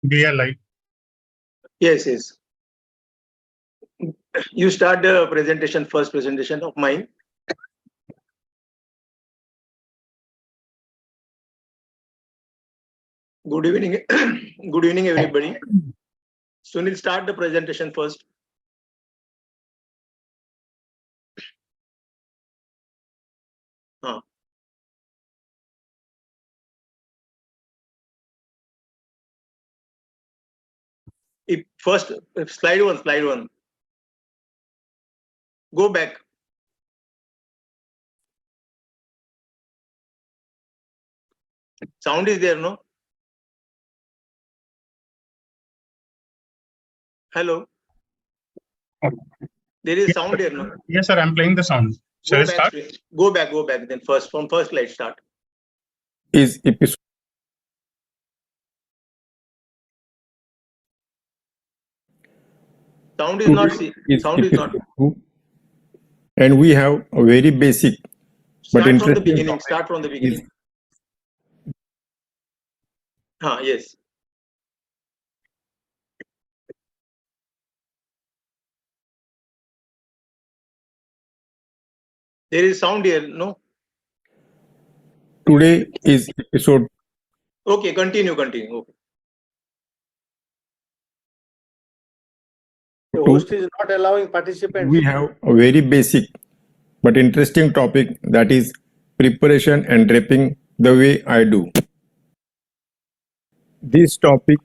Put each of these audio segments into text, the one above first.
We are live. Yes, yes. You start the presentation, first presentation of mine. Good evening. Good evening, everybody. Sunil, start the presentation first. First, slide one. Go back. Sound is there, no? Hello. There is sound there, no? Yes, sir. I'm playing the sound. Shall I start? Go back. Then from first slide start. Is episode. Sound is not. Sound is not. And we have a very basic but Start from the interesting. beginning. Start from the beginning. Yes. There is sound here, no? Today is episode. Okay, continue. Okay. The host is not allowing participants. We have a very basic but interesting topic, that is preparation and draping the way I do. This topic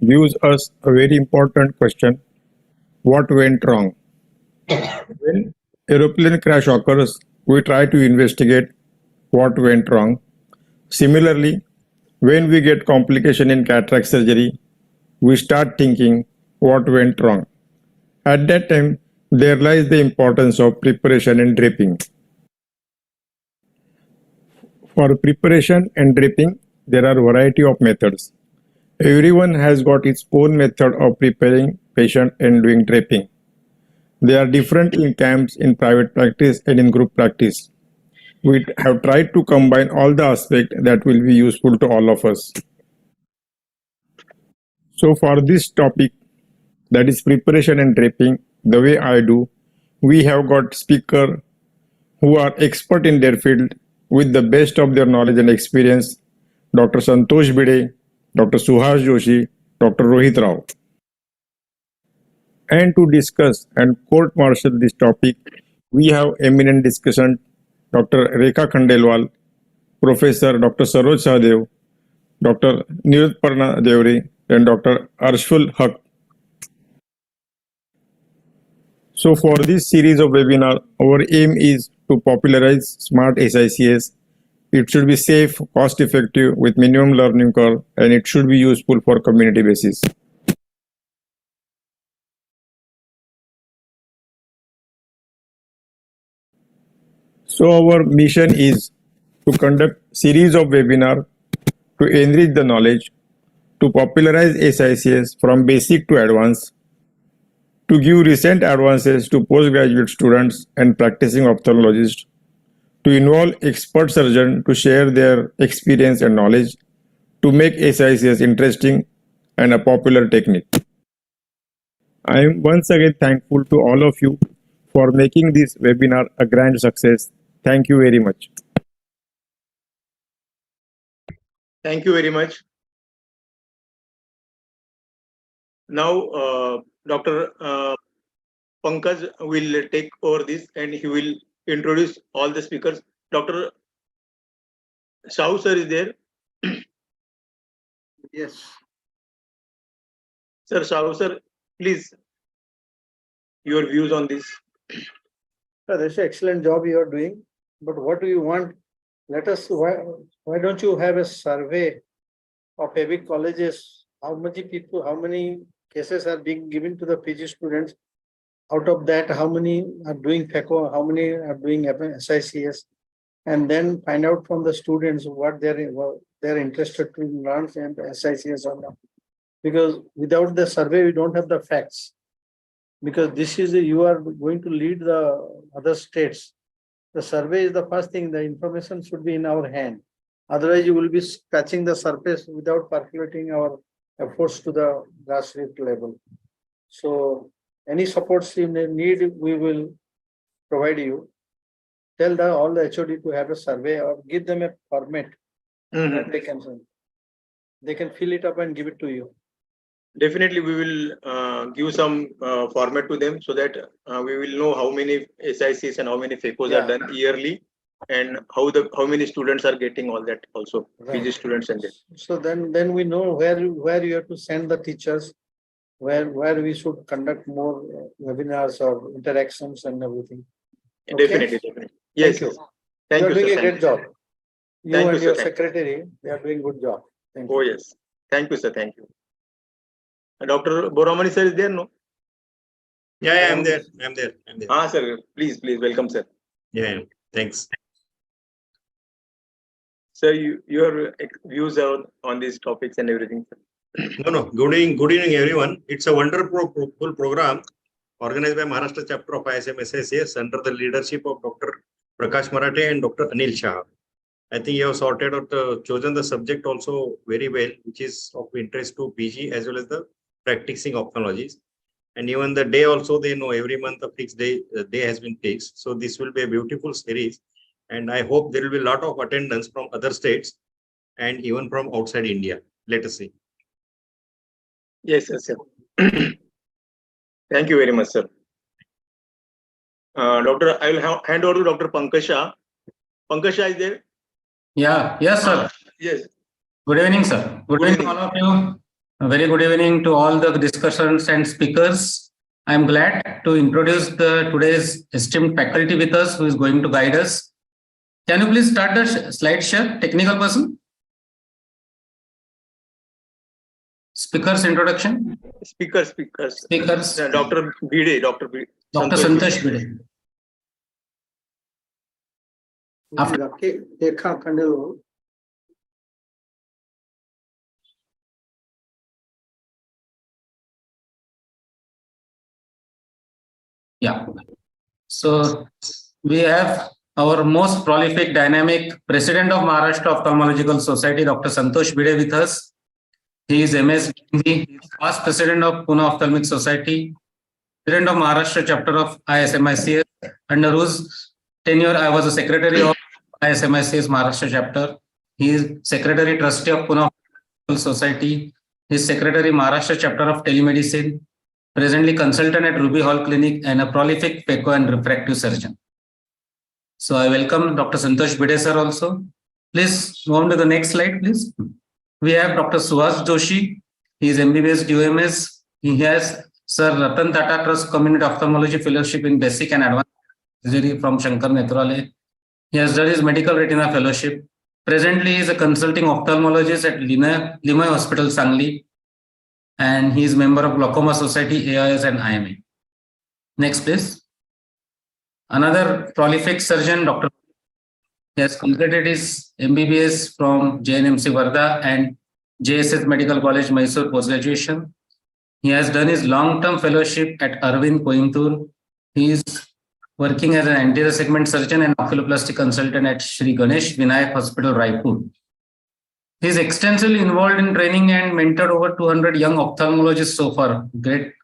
gives us a very important question: what went wrong? When aeroplane crash occurs, we try to investigate what went wrong. Similarly, when we get complication in cataract surgery, we start thinking what went wrong. At that time, there lies the importance of preparation and draping. For preparation and draping, there are a variety of methods. Everyone has got its own method of preparing patient and doing draping. They are different in camps, in private practice, and in group practice. We have tried to combine all the aspects that will be useful to all of us. So for this topic, that is preparation and draping, the way I do, we have got speakers who are expert in their field with the best of their knowledge and experience: Dr. Santosh Bide, Dr. Suhas Joshi, Dr. Rohit Rao. And to discuss and court-martial this topic, we have eminent discussant Dr. Rekha Khandelwal, Professor Dr. Saroj Sahadev, Dr. Nirutparna Devre, and Dr. Arshful Haq. So for this series of webinar, our aim is to popularize smart SICS. It should be safe, cost-effective, with minimum learning curve, and it should be useful for community basis. So our mission is to conduct series of webinar to enrich the knowledge, to popularize SICS from basic to advanced, to give recent advances to postgraduate students and practicing ophthalmologists, to involve expert surgeons to share their experience and knowledge, to make SICS interesting and a popular technique. I am once again thankful to all of you for making this webinar a grand success. Thank you very much. Thank you very much. Now, Dr. Pankaj will take over this and he will introduce all the speakers. Dr. Shah sir is there? Yes. Sir, Shah sir, please, your views on this. That's an excellent job you are doing. But what do you want? Let us, why don't you have a survey of every colleges? How many people, how many cases are being given to the PG students? Out of that, how many are doing FECO? How many are doing SICS? And then find out from the students what they're interested to learn and SICS or not. Because without the survey, we don't have the facts. Because this is you are going to lead the other states. The survey is the first thing. The information should be in our hand. Otherwise, you will be scratching the surface without percolating our efforts to the grassroots level. So any supports you may need, we will provide you. Tell all the HOD to have a survey or give them a format that they can fill it up and give it to you. Definitely, we will give some format to them so that we will know how many SICs and how many FECOs are done yearly, and how many students are getting all that also, PG students and that. So then we know where you have to send the teachers, where we should conduct more webinars or interactions and everything. Okay? Definitely. Yes. Thank you. You are doing a great job. You Thank and you, your sir. secretary, they are doing good job. Thank you. Oh yes. Thank you, sir. Thank you. Dr. Boramani sir is there, no? Yeah, I'm there. Ah, sir. Please, welcome, sir. Yeah, thanks. Sir, your views on these topics and everything. No. Good evening, everyone. It's a wonderful program organized by Maharashtra chapter of ISMSICS under the leadership of Dr. Prakash Marathe and Dr. Anil Shah. I think you have sorted out, chosen the subject also very well, which is of interest to PG as well as the practicing ophthalmologists. And even the day also, they know every month a fixed day has been fixed. So this will be a beautiful series. And I hope there will be a lot of attendance from other states and even from outside India. Let us see. Yes, sir. Thank you very much, sir. Doctor, I will hand over to Dr. Pankaj Shah. Pankaj Shah is there? Yeah, yes, sir. Yes. Good evening, sir. Good evening to all of you. A very good evening to all the discussants and speakers. I am glad to introduce today's esteemed faculty with us who is going to guide us. Can you please start the slide share, technical person? Speakers introduction. Speakers. Dr. Bide. Dr. Santosh Bide. Yeah. So we have our most prolific, dynamic President of Maharashtra Ophthalmological Society, Dr. Santosh Bide with us. He is MS, past President of Pune Ophthalmic Society, President of Maharashtra chapter of ISMICS, under whose tenure I was a Secretary of ISMICS Maharashtra chapter. He is Secretary Trustee of Pune Ophthalmic Society. He is Secretary Maharashtra chapter of Telemedicine, presently consultant at Ruby Hall Clinic and a prolific phaco and refractive surgeon. So I welcome Dr. Santosh Bide sir also. Please move on to the next slide, please. We have Dr. Suhas Joshi. He is MBBS DOMS. He has Sir Ratan Tata Trust Community Ophthalmology Fellowship in Basic and Advanced Surgery from Shankar Netralaya. He has done his Medical Retina Fellowship. Presently, he is a consulting ophthalmologist at Limay Hospital, Sangli. And he is member of Glaucoma Society, AIS and IMA. Next, please. Another prolific surgeon, Dr. He has completed his MBBS from JNMC Varda and JSS Medical College, Mysore post-graduation. He has done his long-term fellowship at Arvind, Coimbatore. He is working as an anterior segment surgeon and oculoplastic consultant at Sri Ganesh Vinayak Hospital, Raipur. He is extensively involved in training and mentored over 200 young ophthalmologists so far. Great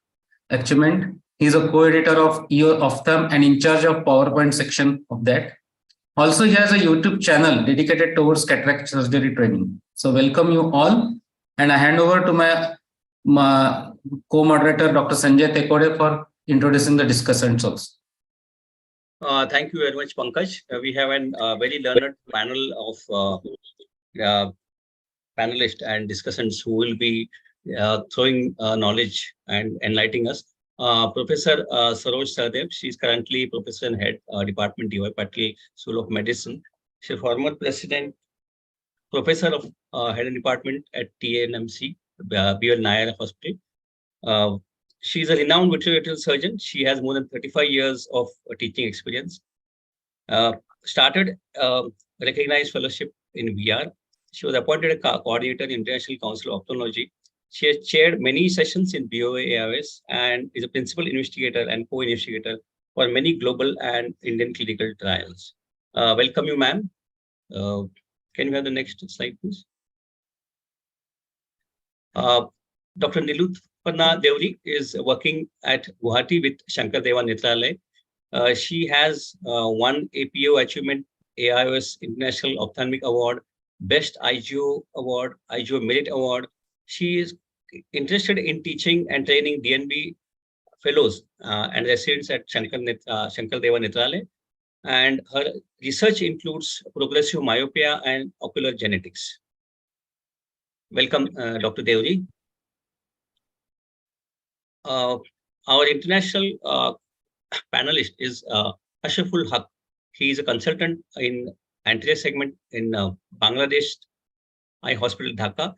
achievement. He is a co-editor of EO Ophthalm and in charge of PowerPoint section of that. Also, he has a YouTube channel dedicated towards cataract surgery training. So welcome you all. And I hand over to my co-moderator, Dr. Sanjay Tekode, for introducing the discussants also. Thank you very much, Pankaj. We have a very learned panel of panelists and discussants who will be throwing knowledge and enlightening us. Professor Saroj Sardev, she is currently Professor and Head Department DY Patil School of Medicine. She is former President, Professor of Head and Department at TNMC, BL Nair Hospital. She is a renowned vitreoretinal surgeon. She has more than 35 years of teaching experience. Started recognized fellowship in VR. She was appointed a coordinator in International Council of Ophthalmology. She has chaired many sessions in BOA AIS and is a principal investigator and co-investigator for many global and Indian clinical trials. Welcome you, ma'am. Can Can we have the next slide, please? Dr. Nilutpana Devri is working at Guwahati with Shankar Deva Netralaya. She has won APO Achievement AIOS International Ophthalmic Award, Best IGO Award, IGO Merit Award. She is interested in teaching and training DNB fellows and residents at Shankar Deva Netralaya. And her research includes progressive myopia and ocular genetics. Welcome, Dr. Devri. Our international panelist is Ashraful Haq. He is a consultant in anterior segment in Bangladesh Eye Hospital, Dhaka.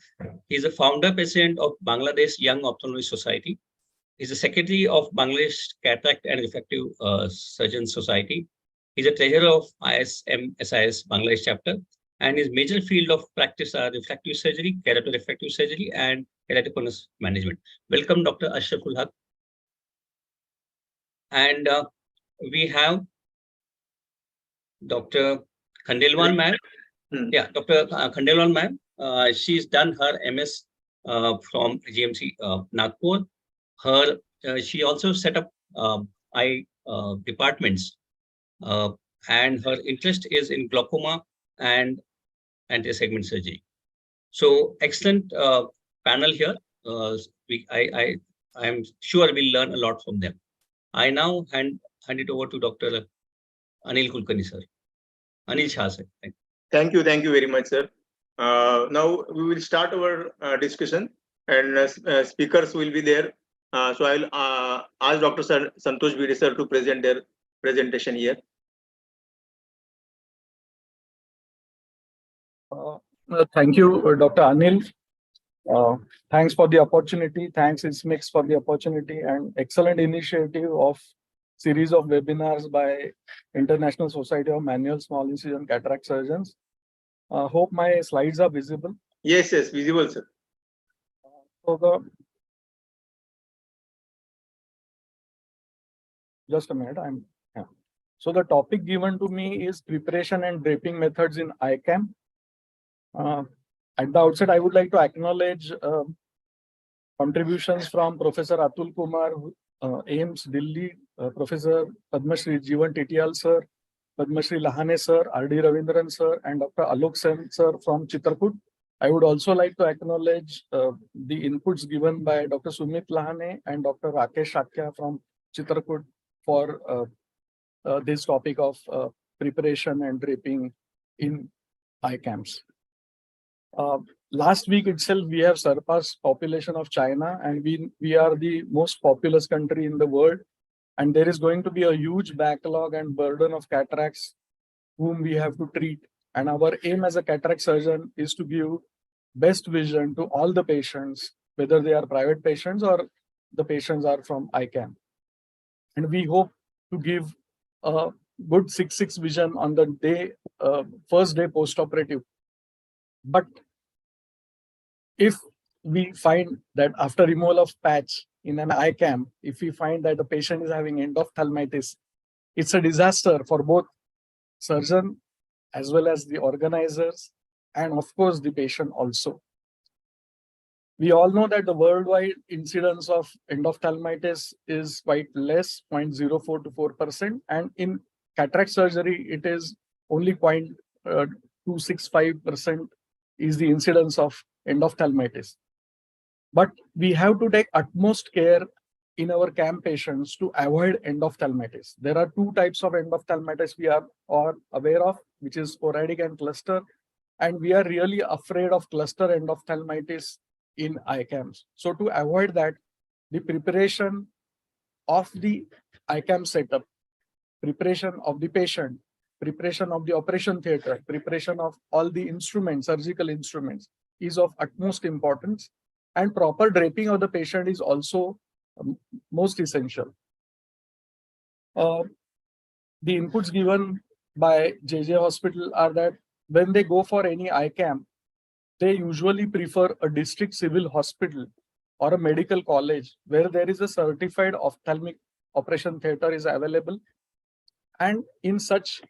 He is a founder president of Bangladesh Young Ophthalmology Society. He is the secretary of Bangladesh Cataract and Refractive Surgeons Society. He is a treasurer of ISMSICS Bangladesh chapter, and his major field of practice are refractive surgery, keratorefractive surgery, and keratoconus management. Welcome, Dr. Ashraful Haq. And we have Dr. Khandelwal ma'am. Yeah, Dr. Khandelwal ma'am. She's done her MS from GMC Nagpur. She also set up eye departments, and her interest is in glaucoma and anti-segment surgery. So excellent panel here. I am sure we'll learn a lot from them. I now hand it over to Dr. Anil Kulkarni, sir. Anil Shah, sir. Thank you very much, sir. Now we will start our discussion, and speakers will be there. So I'll ask Dr. Santosh Bide sir to present their presentation here. Thank you, Dr. Anil. Thanks for the opportunity. Thanks ISMSICS for the opportunity and excellent initiative of series of webinars by International Society of Manual Small Incision Cataract Surgeons. Hope my slides are visible. Yes, visible, sir. Just a minute. So the topic given to me is preparation and draping methods in ICAM. At the outset, I would like to acknowledge contributions from Professor Atul Kumar, AIMS Delhi, Professor Padma Shri Jeevan Titiyal sir, Padma Shri Lahane sir, R.D. Ravindran sir, and Dr. Alok Sen sir from Chitrakoot. I would also like to acknowledge the inputs given by Dr. Sumit Lahane and Dr. Rakesh Shakya from Chitrakoot for this topic of preparation and draping in ICAMs. Last week itself, we have surpassed population of China, and we are the most populous country in the world. And there is going to be a huge backlog and burden of cataracts whom we have to treat. And our aim as a cataract surgeon is to give best vision to all the patients, whether they are private patients or the patients are from ICAM. And we hope to give a good 6/6 vision on the day, first day post-operative. But if we find that after removal of patch in an ICAM, if we find that the patient is having endophthalmitis, it's a disaster for both surgeon as well as the organizers, and of course the patient also. We all know that the worldwide incidence of endophthalmitis is quite less, 0.04 to 4%, and in cataract surgery, it is only 0.265% is the incidence of endophthalmitis. But we have to take utmost care in our CAM patients to avoid endophthalmitis. There are two types of endophthalmitis we are aware of, which is sporadic and cluster. And we are really afraid of cluster endophthalmitis in ICAMs. So to avoid that, the preparation of the ICAM setup, preparation of the patient, preparation of the operation theater, preparation of all the instruments, surgical instruments, is of utmost importance. And proper draping of the patient is also most essential. The inputs given by JJ Hospital are that when they go for any ICAM, they usually prefer a district civil hospital or a medical college where there is a certified ophthalmic operation theater is available. And in such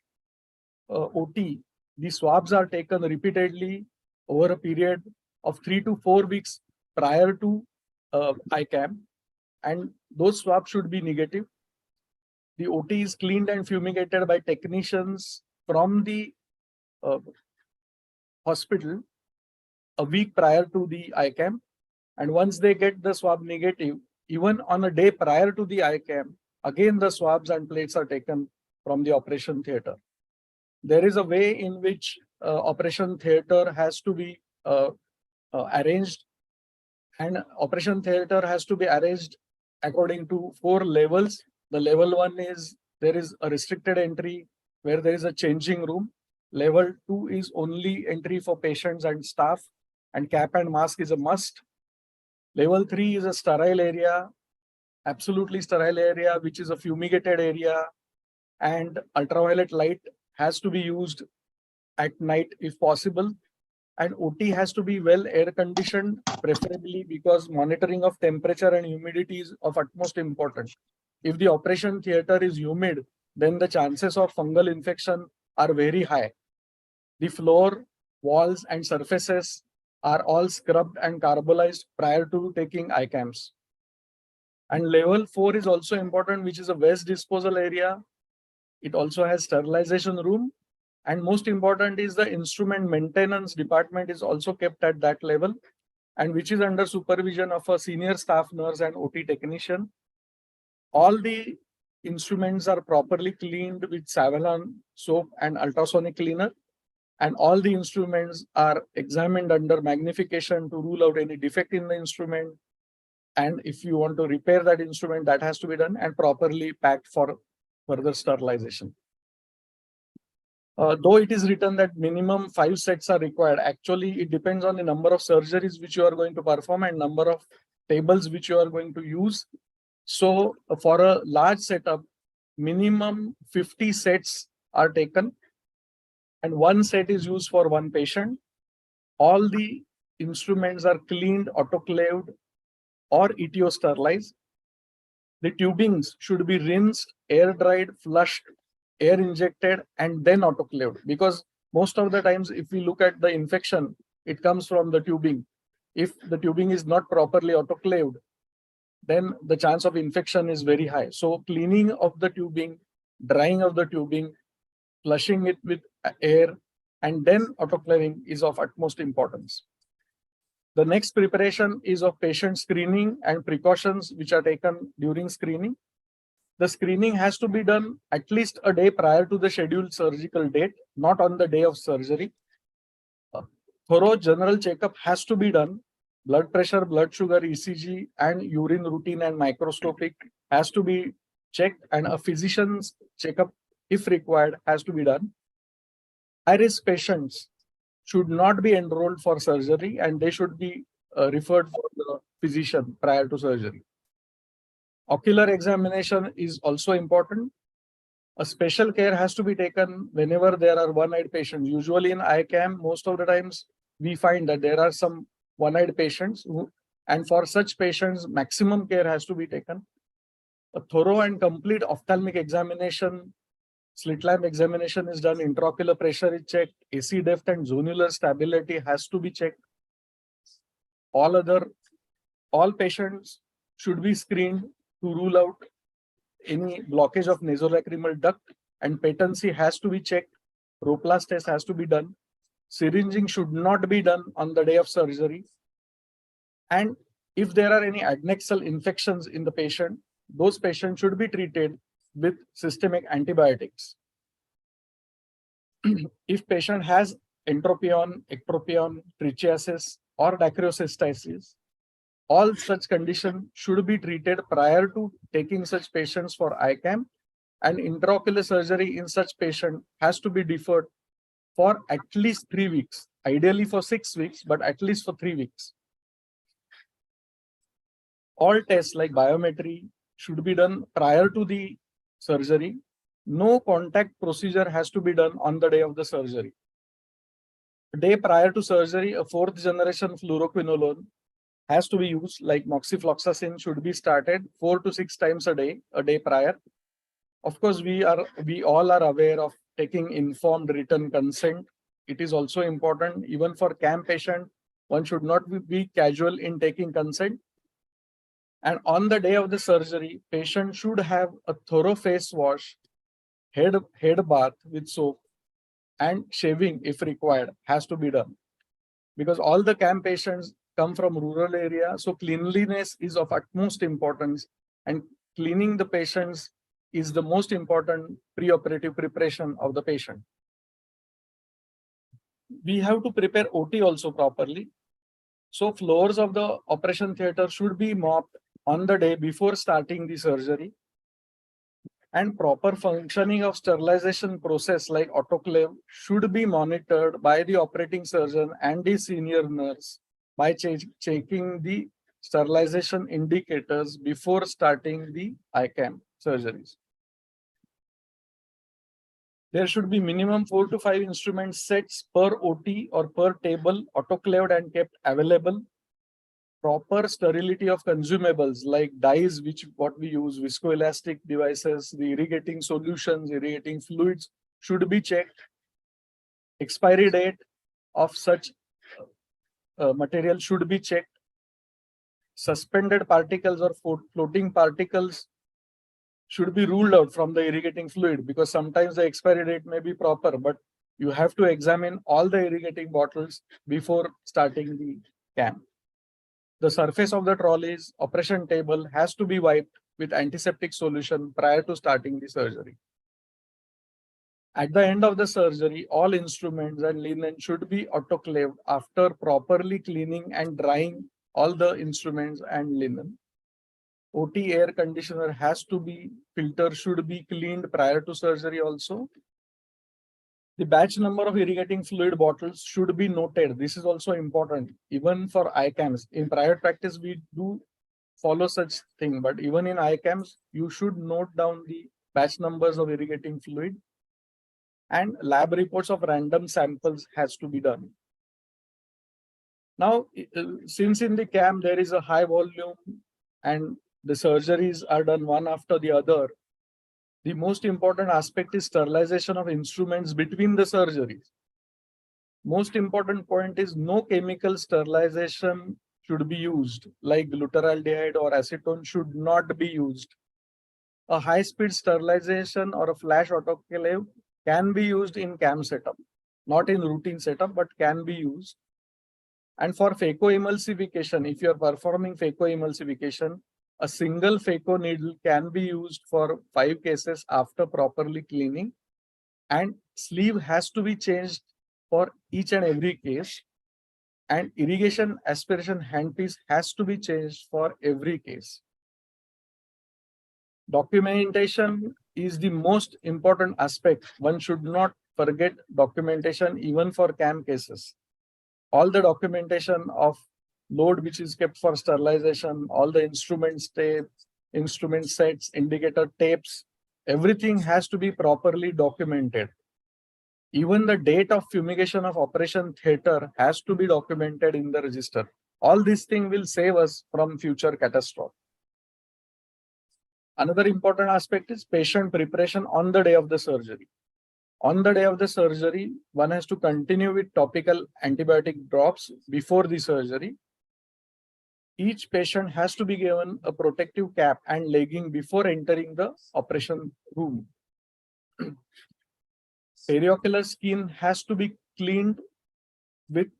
OT, The swabs are taken repeatedly over a period of 3 to 4 weeks prior to ICAM, and those swabs should be negative. The OT is cleaned and fumigated by technicians from the hospital a week prior to the ICAM. And once they get the swab negative, even on a day prior to the ICAM, again the swabs and plates are taken from the operation theater. There is a way in which operation theater has to be arranged, and operation theater has to be arranged according to 4 levels. The level 1 is there is a restricted entry where there is a changing room. Level 2 is only entry for patients and staff, and cap and mask is a must. Level 3 is a sterile area, absolutely sterile area, which is a fumigated area, and ultraviolet light has to be used at night if possible. And OT has to be well air conditioned, preferably, because monitoring of temperature and humidity is of utmost importance. If the operation theater is humid, then the chances of fungal infection are very high. The floor, walls, and surfaces are all scrubbed and carbolized prior to taking ICAMs. And level 4 is also important, which is a waste disposal area. It also has sterilization room. And most important is the instrument maintenance department is also kept at that level, and which is under supervision of a senior staff nurse and OT technician. All the instruments are properly cleaned with Savlon soap and ultrasonic cleaner, and all the instruments are examined under magnification to rule out any defect in the instrument. And if you want to repair that instrument, that has to be done and properly packed for further sterilization. Though it is written that minimum 5 sets are required, actually it depends on the number of surgeries which you are going to perform and number of tables which you are going to use. So for a large setup, minimum 50 sets are taken, and 1 set is used for 1 patient. All the instruments are cleaned, autoclaved, or ETO sterilized. The tubings should be rinsed, air dried, flushed, air injected, and then autoclaved, because most of the times if we look at the infection, it comes from the tubing. If the tubing is not properly autoclaved, then the chance of infection is very high. So cleaning of the tubing, drying of the tubing, flushing it with air, and then autoclaving is of utmost importance. The next preparation is of patient screening and precautions which are taken during screening. The screening has to be done at least a day prior to the scheduled surgical date, not on the day of surgery. A thorough general checkup has to be done. Blood pressure, blood sugar, ECG, and urine routine and microscopic has to be checked, and a physician's checkup, if required, has to be done. High-risk patients should not be enrolled for surgery, and they should be referred for the physician prior to surgery. Ocular examination is also important. A special care has to be taken whenever there are one-eyed patients. Usually in ICAM, most of the times we find that there are some one-eyed patients, and for such patients, maximum care has to be taken. A thorough and complete ophthalmic examination, slit lamp examination is done, intraocular pressure is checked, AC depth and zonular stability has to be checked. All patients should be screened to rule out any blockage of nasolacrimal duct, and patency has to be checked. Roplast test has to be done. Syringing should not be done on the day of surgery. And if there are any adnexal infections in the patient, those patients should be treated with systemic antibiotics. If patient has entropion, ectropion, trichiasis, or dacryocystitis, all such conditions should be treated prior to taking such patients for ICAM, and intraocular surgery in such patient has to be deferred for at least 3 weeks, ideally for 6 weeks, but at least for 3 weeks. All tests like biometry should be done prior to the surgery. No contact procedure has to be done on the day of the surgery. A day prior to surgery, a 4th generation fluoroquinolone has to be used, like moxifloxacin should be started 4 to 6 times a day prior. Of course, we all are aware of taking informed written consent It is also important even for CAM patient. One should not be casual in taking consent. And on the day of the surgery, patient should have a thorough face wash, head bath with soap, and shaving if required has to be done. Because all the CAM patients come from rural area, so cleanliness is of utmost importance, and cleaning the patients is the most important preoperative preparation of the patient. We have to prepare OT also properly. So floors of the operation theater should be mopped on the day before starting the surgery. And proper functioning of sterilization process like autoclave should be monitored by the operating surgeon and the senior nurse by checking the sterilization indicators before starting the ICAM surgeries. There should be minimum 4 to 5 instrument sets per OT or per table, autoclaved and kept available. Proper sterility of consumables like dyes, which what we use, viscoelastic devices, the irrigating solutions, irrigating fluids should be checked. Expiry date of such material should be checked. Suspended particles or floating particles should be ruled out from the irrigating fluid, because sometimes the expiry date may be proper, but you have to examine all the irrigating bottles before starting the CAM. The surface of the trolleys, operation table has to be wiped with antiseptic solution prior to starting the surgery. At the end of the surgery, all instruments and linen should be autoclaved after properly cleaning and drying all the instruments and linen. OT air conditioner has to be, filter should be cleaned prior to surgery also. The batch number of irrigating fluid bottles should be noted. This is also important, even for ICAMs. In private practice, we do follow such thing, but even in ICAMs, you should note down the batch numbers of irrigating fluid, and lab reports of random samples has to be done. Now, since in the CAM there is a high volume and the surgeries are done one after the other, the most important aspect is sterilization of instruments between the surgeries. Most important point is no chemical sterilization should be used, like glutaraldehyde or acetone should not be used. A high-speed sterilization or a flash autoclave can be used in CAM setup, not in routine setup, but can be used. And for phacoemulsification, if you are performing phacoemulsification, a single phaco needle can be used for 5 cases after properly cleaning, and sleeve has to be changed for each and every case, and irrigation aspiration handpiece has to be changed for every case. Documentation is the most important aspect. One should not forget documentation even for CAM cases. All the documentation of load which is kept for sterilization, all the instruments, tapes, instrument sets, indicator tapes, everything has to be properly documented. Even the date of fumigation of operation theater has to be documented in the register. All these things will save us from future catastrophe. Another important aspect is patient preparation on the day of the surgery. On the day of the surgery, one has to continue with topical antibiotic drops before the surgery. Each patient has to be given a protective cap and legging before entering the operation room. Periocular skin has to be cleaned with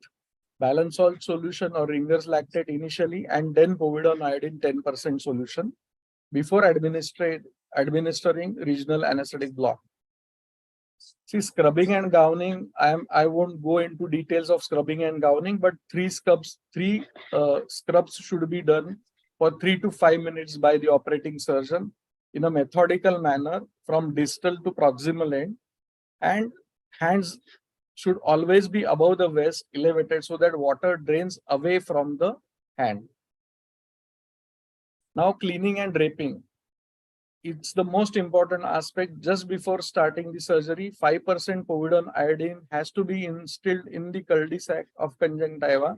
balance salt solution or Ringer's lactate initially, and then povidone iodine 10% solution before administering regional anesthetic block. See, scrubbing and gowning, I won't go into details of scrubbing and gowning, but three scrubs should be done for 3 to 5 minutes by the operating surgeon in a methodical manner from distal to proximal end, and hands should always be above the waist, elevated, so that water drains away from the hand. Now, cleaning and draping. It's the most important aspect. Just before starting the surgery, 5% povidone iodine has to be instilled in the cul-de-sac of conjunctiva,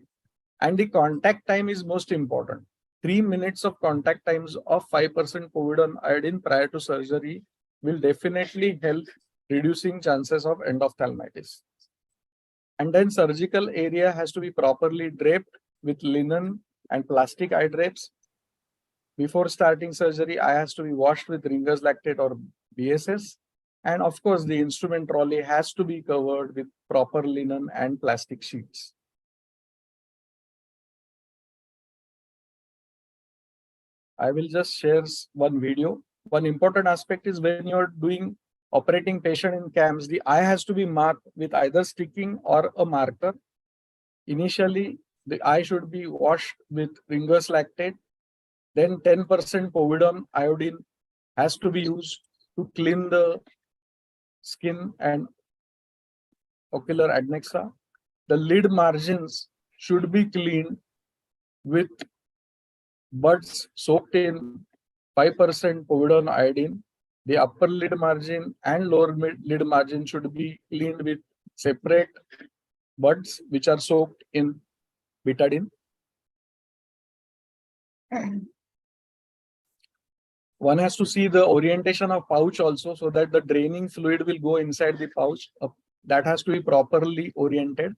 and the contact time is most important. 3 minutes of contact times of 5% povidone iodine prior to surgery will definitely help reducing chances of endophthalmitis. And then surgical area has to be properly draped with linen and plastic eye drapes. Before starting surgery, eye has to be washed with Ringer's lactate or BSS. And of course, the instrument trolley has to be covered with proper linen and plastic sheets. I will just share one video. One important aspect is when you're doing operating patient in CAMS, the eye has to be marked with either sticking or a marker. Initially, the eye should be washed with Ringer's lactate. Then 10% povidone iodine has to be used to clean the skin and ocular adnexa. The lid margins should be cleaned with buds soaked in 5% povidone iodine. The upper lid margin and lower lid margin should be cleaned with separate buds which are soaked in betadine. One has to see the orientation of pouch also, so that the draining fluid will go inside the pouch. That has to be properly oriented.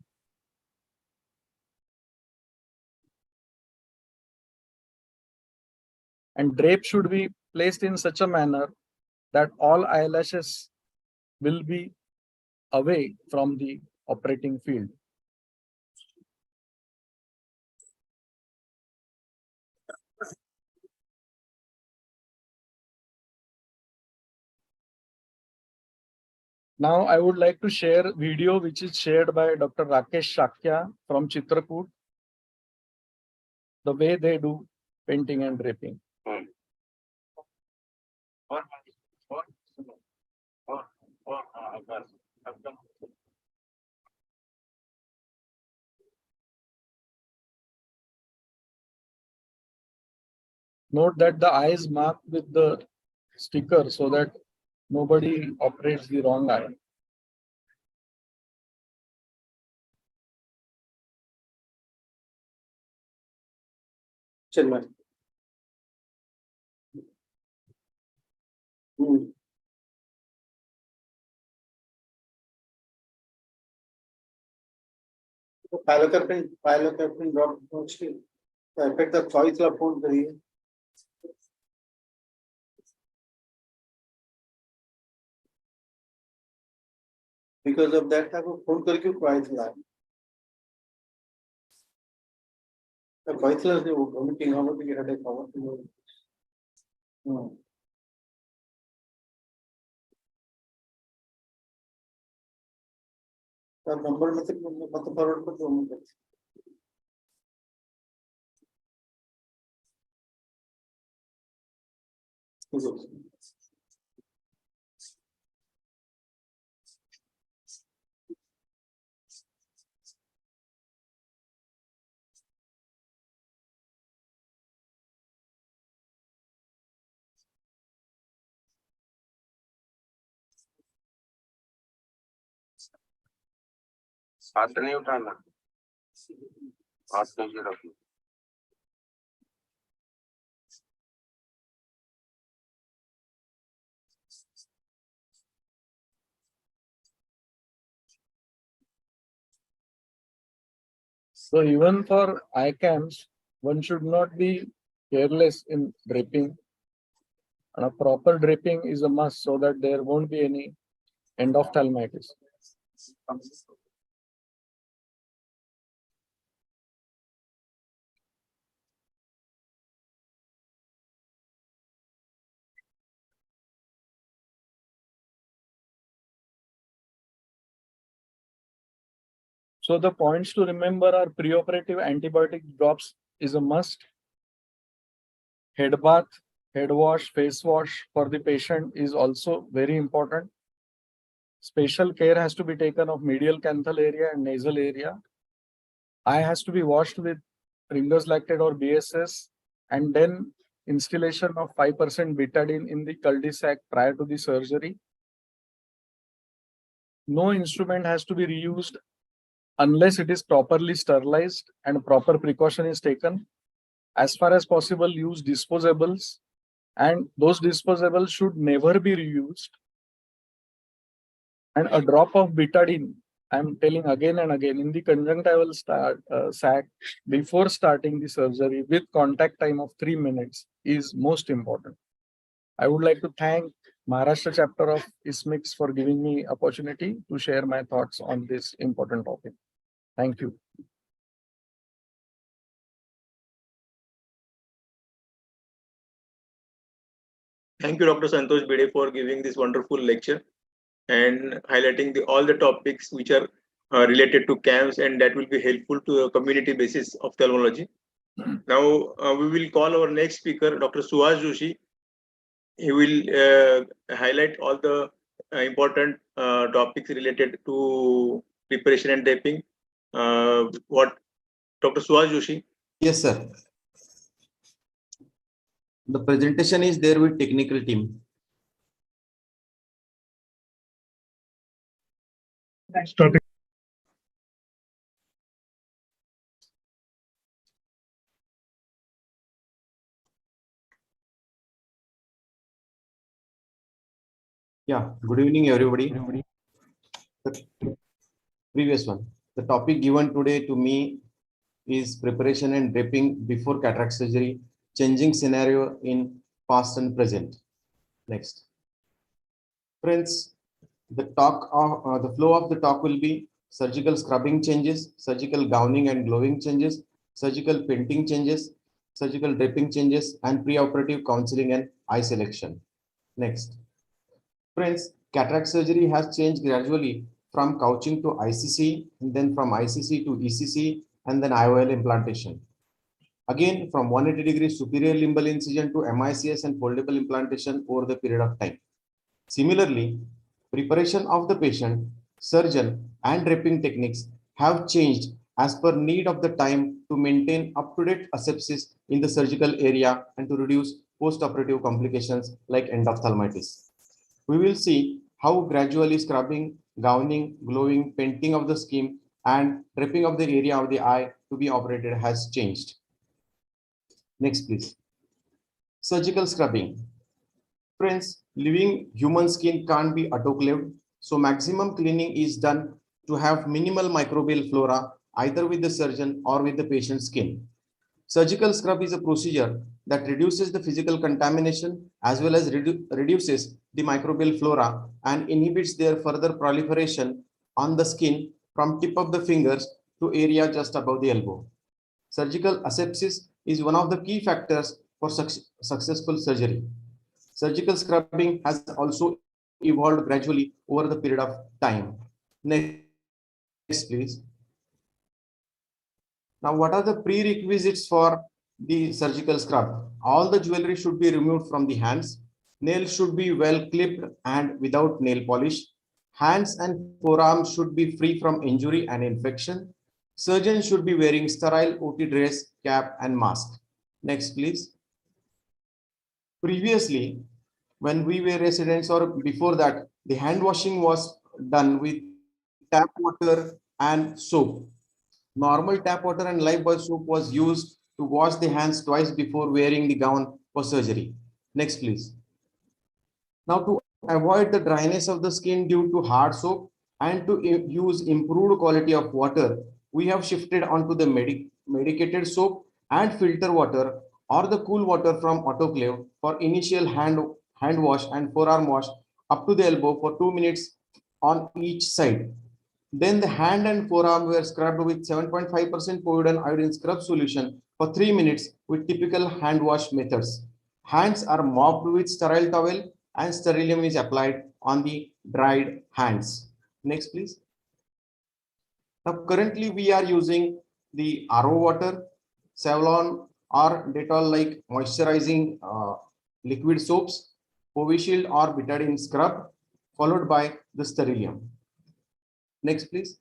And drape should be placed in such a manner that all eyelashes will be away from the operating field. Now I would like to share video which is shared by Dr. Rakesh Shakya from Chitrakoot, the way they do painting and draping. Note that the eye is marked with the sticker so that nobody operates the wrong eye. Chinmay. Pilocarpine drop mostly. Effect the choice la phone kariye. Because of that, आपको phone करके choice La. The choice la जो vomiting होगा तो ये headache होगा. तो number में से मतलब फॉरवर्ड कर दो. हाथ नहीं उठाना, हाथ नीचे रखना. So even for eye cams, one should not be careless in draping. And a proper draping is a must so that there won't be any endophthalmitis. So the points to remember are preoperative antibiotic drops is a must. Head bath, head wash, face wash for the patient is also very important. Special care has to be taken of medial canthal area and nasal area. Eye has to be washed with Ringer's lactate or BSS, and then instillation of 5% betadine in the cul-de-sac prior to the surgery. No instrument has to be reused unless it is properly sterilized and proper precaution is taken. As far as possible, use disposables, and those disposables should never be reused. And a drop of betadine I'm telling again and again, in the conjunctival sac, before starting the surgery with contact time of 3 minutes is most important. I would like to thank Maharashtra chapter of ISMSICS for giving me opportunity to share my thoughts on this important topic. Thank you. Thank you, Dr. Santosh Bede, for giving this wonderful lecture and highlighting all the topics which are related to camps, and that will be helpful to the community basis ophthalmology. Now, we will call our next speaker, Dr. Suhas Joshi. He will highlight all the important topics related to preparation and draping. What Dr. Suhas Joshi? Yes, sir. The presentation is there with technical team. Next topic. Yeah, good evening, everybody. The previous one. The topic given today to me is preparation and draping before cataract surgery, changing scenario in past and present. Next. Friends, the flow of the talk will be surgical scrubbing changes, surgical gowning and glowing changes, surgical painting changes, surgical draping changes, and preoperative counseling and eye selection. Next. Friends, cataract surgery has changed gradually from couching to ICC, and then from ICC to ECC, and then IOL implantation. Again, from 180 degrees superior limbal incision to MICS and foldable implantation over the period of time. Similarly, preparation of the patient, surgeon, and draping techniques have changed as per need of the time to maintain up-to-date asepsis in the surgical area and to reduce post-operative complications like endophthalmitis. We will see how gradually scrubbing, gowning, glowing, painting of the skin, and draping of the area of the eye to be operated has changed. Next, please. Surgical scrubbing. Friends, living human skin can't be autoclaved, so maximum cleaning is done to have minimal microbial flora either with the surgeon or with the patient's skin. Surgical scrub is a procedure that reduces the physical contamination as well as reduces the microbial flora and inhibits their further proliferation on the skin from tip of the fingers to area just above the elbow. Surgical asepsis is one of the key factors for successful surgery. Surgical scrubbing has also evolved gradually over the period of time. Next, please. Now, what are the prerequisites for the surgical scrub? All the jewelry should be removed from the hands. Nails should be well clipped and without nail polish. Hands and forearms should be free from injury and infection. Surgeon should be wearing sterile OT dress, cap, and mask. Next, please. Previously, when we were residents or before that, the hand washing was done with tap water and soap. Normal tap water and lifebuoy soap was used to wash the hands twice before wearing the gown for surgery. Next, please. Now, to avoid the dryness of the skin due to hard soap and to use improved quality of water, we have shifted onto the medicated soap and filter water or the cool water from autoclave for initial hand wash and forearm wash up to the elbow for 2 minutes on each side. Then the hand and forearm were scrubbed with 7.5% povidone iodine scrub solution for 3 minutes with typical hand wash methods. Hands are mopped with sterile towel and sterilium is applied on the dried hands. Next, please. Now, currently we are using the RO water, Savlon or Dettol-like moisturizing liquid soaps, Povishield or betadine scrub, followed by the sterilium. Next, please.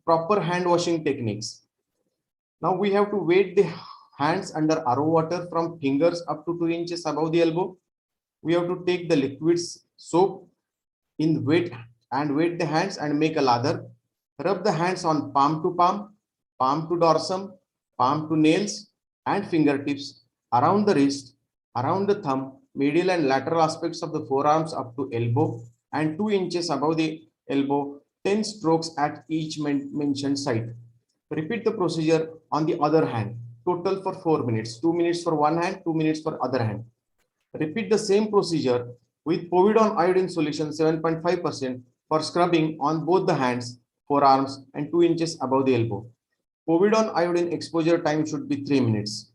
Proper hand washing techniques. Now we have to wet the hands under RO water from fingers up to 2 inches above the elbow. We have to take the liquid soap in wet the hands and make a lather. Rub the hands on palm to palm, palm to dorsum, palm to nails and fingertips, around the wrist, around the thumb, medial and lateral aspects of the forearms up to elbow, and 2 inches above the elbow, 10 strokes at each mentioned site. Repeat the procedure on the other hand. Total for 4 minutes. 2 minutes for one hand, 2 minutes for other hand. Repeat the same procedure with povidone iodine solution 7.5% for scrubbing on both the hands, forearms, and 2 inches above the elbow. Povidone iodine exposure time should be 3 minutes.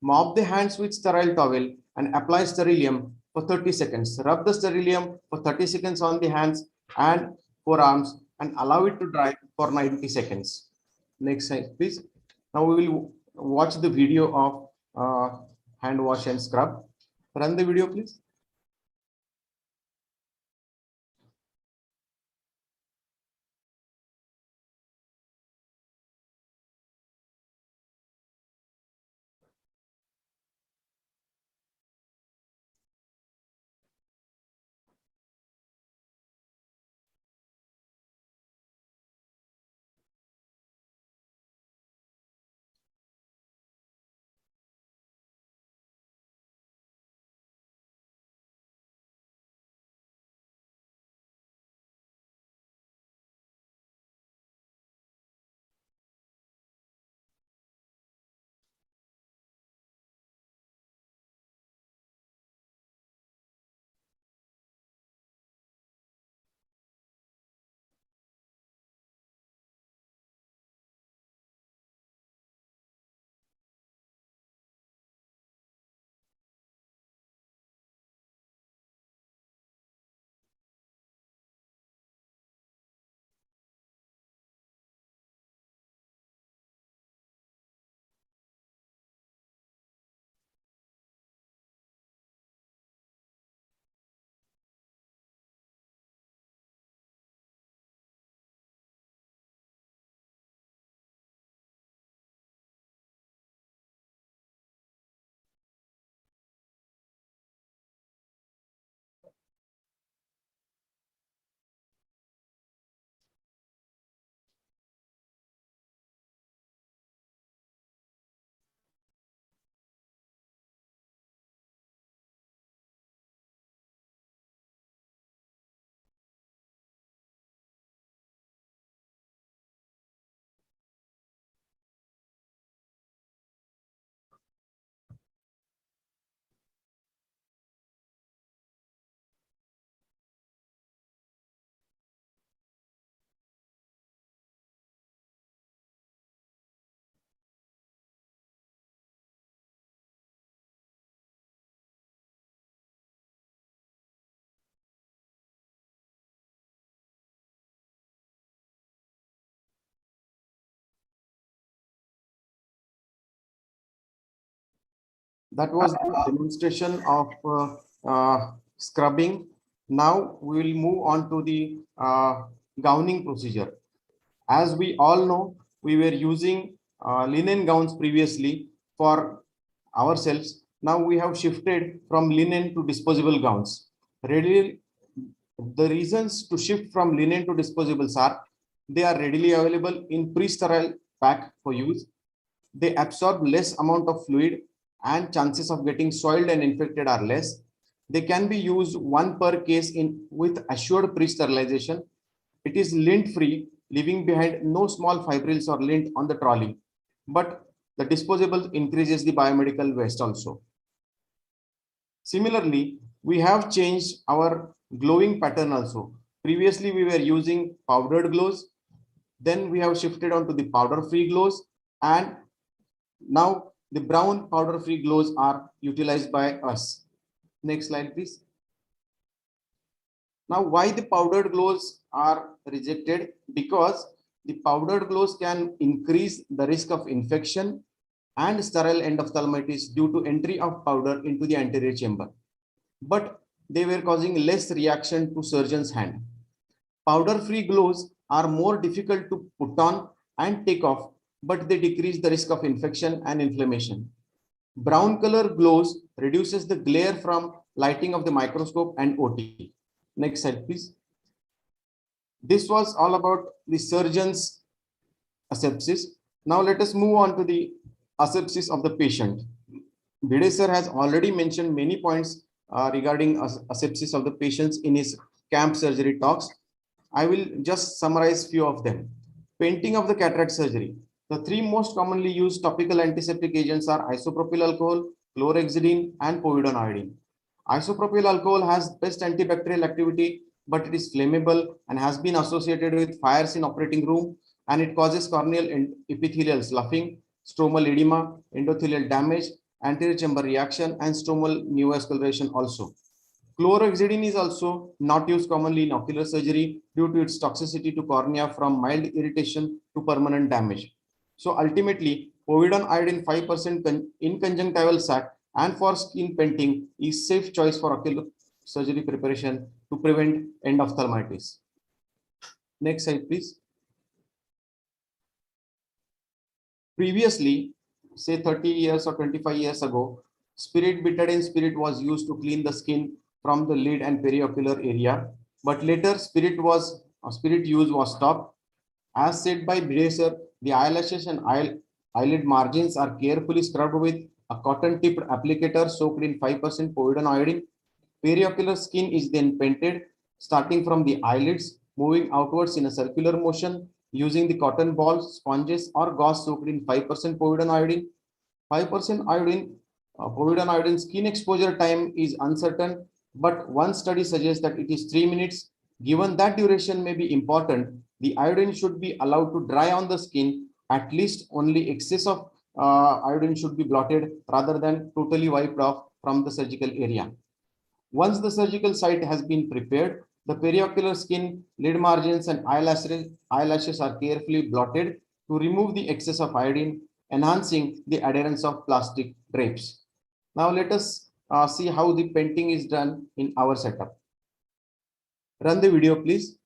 Mop the hands with sterile towel and apply sterilium for 30 seconds. Rub the sterilium for 30 seconds on the hands and forearms and allow it to dry for 90 seconds. Next slide, please. Now we will watch the video of hand wash and scrub. Run the video, please. That was the demonstration of scrubbing. Now we will move on to the gowning procedure. As we all know, we were using linen gowns previously for ourselves. Now we have shifted from linen to disposable gowns. Readily, the reasons to shift from linen to disposables are they are readily available in pre-sterile pack for use. They absorb less amount of fluid and chances of getting soiled and infected are less. They can be used one per case in with assured pre-sterilization. It is lint free, leaving behind no small fibrils or lint on the trolley. But the disposable increases the biomedical waste also. Similarly, we have changed our glowing pattern also. Previously, we were using powdered glows. Then we have shifted on to the powder-free glows, and now the brown powder-free glows are utilized by us. Next slide, please. Now, why the powdered glows are rejected? Because the powdered glows can increase the risk of infection and sterile endophthalmitis due to entry of powder into the anterior chamber. But they were causing less reaction to surgeon's hand. Powder-free glows are more difficult to put on and take off, but they decrease the risk of infection and inflammation. Brown color glows reduces the glare from lighting of the microscope and OT. Next slide, please. This was all about the surgeon's asepsis. Now let us move on to the asepsis of the patient. Bhide sir has already mentioned many points regarding asepsis of the patients in his camp surgery talks. I will just summarize few of them. Painting of the cataract surgery. The three most commonly used topical antiseptic agents are isopropyl alcohol, chlorhexidine, and povidone iodine. Isopropyl alcohol has best antibacterial activity, but it is flammable and has been associated with fires in operating room, and it causes corneal and epithelial sloughing, stromal edema, endothelial damage, anterior chamber reaction, and stromal neovascularization also. Chlorhexidine is also not used commonly in ocular surgery due to its toxicity to cornea from mild irritation to permanent damage. So ultimately, povidone iodine 5% in conjunctival sac and for skin painting is safe choice for ocular surgery preparation to prevent endophthalmitis. Next slide, please. Previously, say 30 years or 25 years ago, betadine spirit was used to clean the skin from the lid and periocular area, but later spirit use was stopped. As said by Bide sir, the eyelashes and eyelid margins are carefully scrubbed with a cotton-tipped applicator soaked in 5% povidone iodine. Periocular skin is then painted, starting from the eyelids, moving outwards in a circular motion using the cotton balls, sponges, or gauze soaked in 5% povidone iodine. 5% povidone iodine skin exposure time is uncertain, but one study suggests that it is 3 minutes. Given that duration may be important, the iodine should be allowed to dry on the skin. At least only excess of iodine should be blotted rather than totally wiped off from the surgical area. Once the surgical site has been prepared, the periocular skin, lid margins, and eyelashes are carefully blotted to remove the excess of iodine, enhancing the adherence of plastic drapes. Now let us see how the painting is done in our setup. Run the video, please.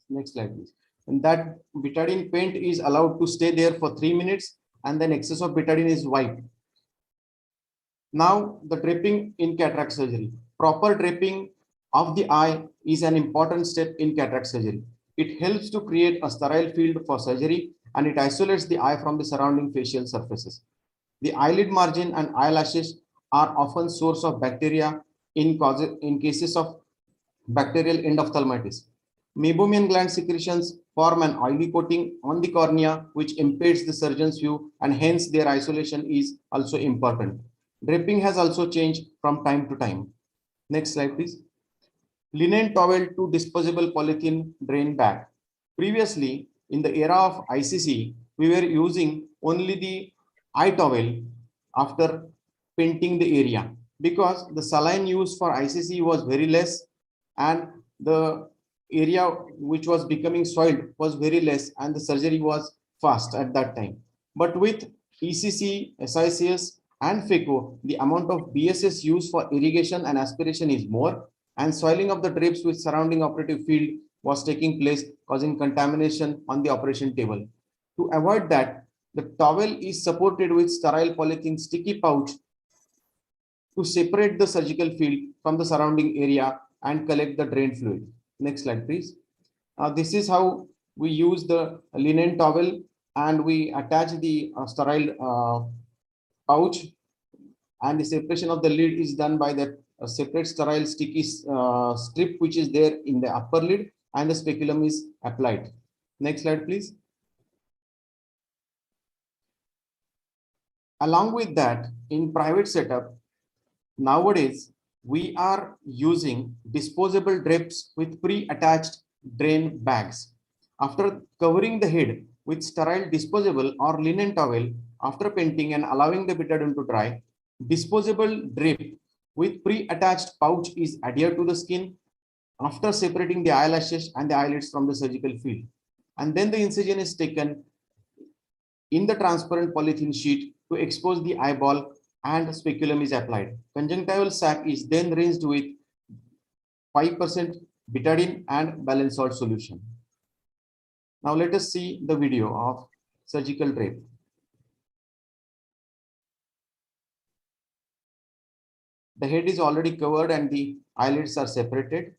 Next slide, please. And that betadine paint is allowed to stay there for 3 minutes, and then excess of betadine is wiped. Now, the draping in cataract surgery. Proper draping of the eye is an important step in cataract surgery. It helps to create a sterile field for surgery, and it isolates the eye from the surrounding facial surfaces. The eyelid margin and eyelashes are often source of bacteria in cases of bacterial endophthalmitis. Meibomian gland secretions form an oily coating on the cornea, which impedes the surgeon's view, and hence their isolation is also important. Draping has also changed from time to time. Next slide, please. Linen towel to disposable polythene drain bag. Previously, in the era of ICC, we were using only the eye towel after painting the area because the saline used for ICC was very less and the area which was becoming soiled was very less and the surgery was fast at that time. But with ECC, SICS and FECO, the amount of BSS used for irrigation and aspiration is more, and soiling of the drapes with surrounding operative field was taking place, causing contamination on the operation table. To avoid that, the towel is supported with sterile polythene sticky pouch to separate the surgical field from the surrounding area and collect the drain fluid. Next slide, please. This is how we use the linen towel, and we attach the sterile pouch, and the separation of the lid is done by the separate sterile sticky strip which is there in the upper lid, and the speculum is applied. Next slide, please. Along with that, in private setup, nowadays we are using disposable drapes with pre-attached drain bags. After covering the head with sterile disposable or linen towel, after painting and allowing the betadine to dry, disposable drape with pre-attached pouch is adhered to the skin after separating the eyelashes and the eyelids from the surgical field. And then the incision is taken in the transparent polythene sheet to expose the eyeball and speculum is applied. Conjunctival sac is then rinsed with 5% betadine and balanced salt solution. Now let us see the video of surgical drape. The head is already covered and the eyelids are separated.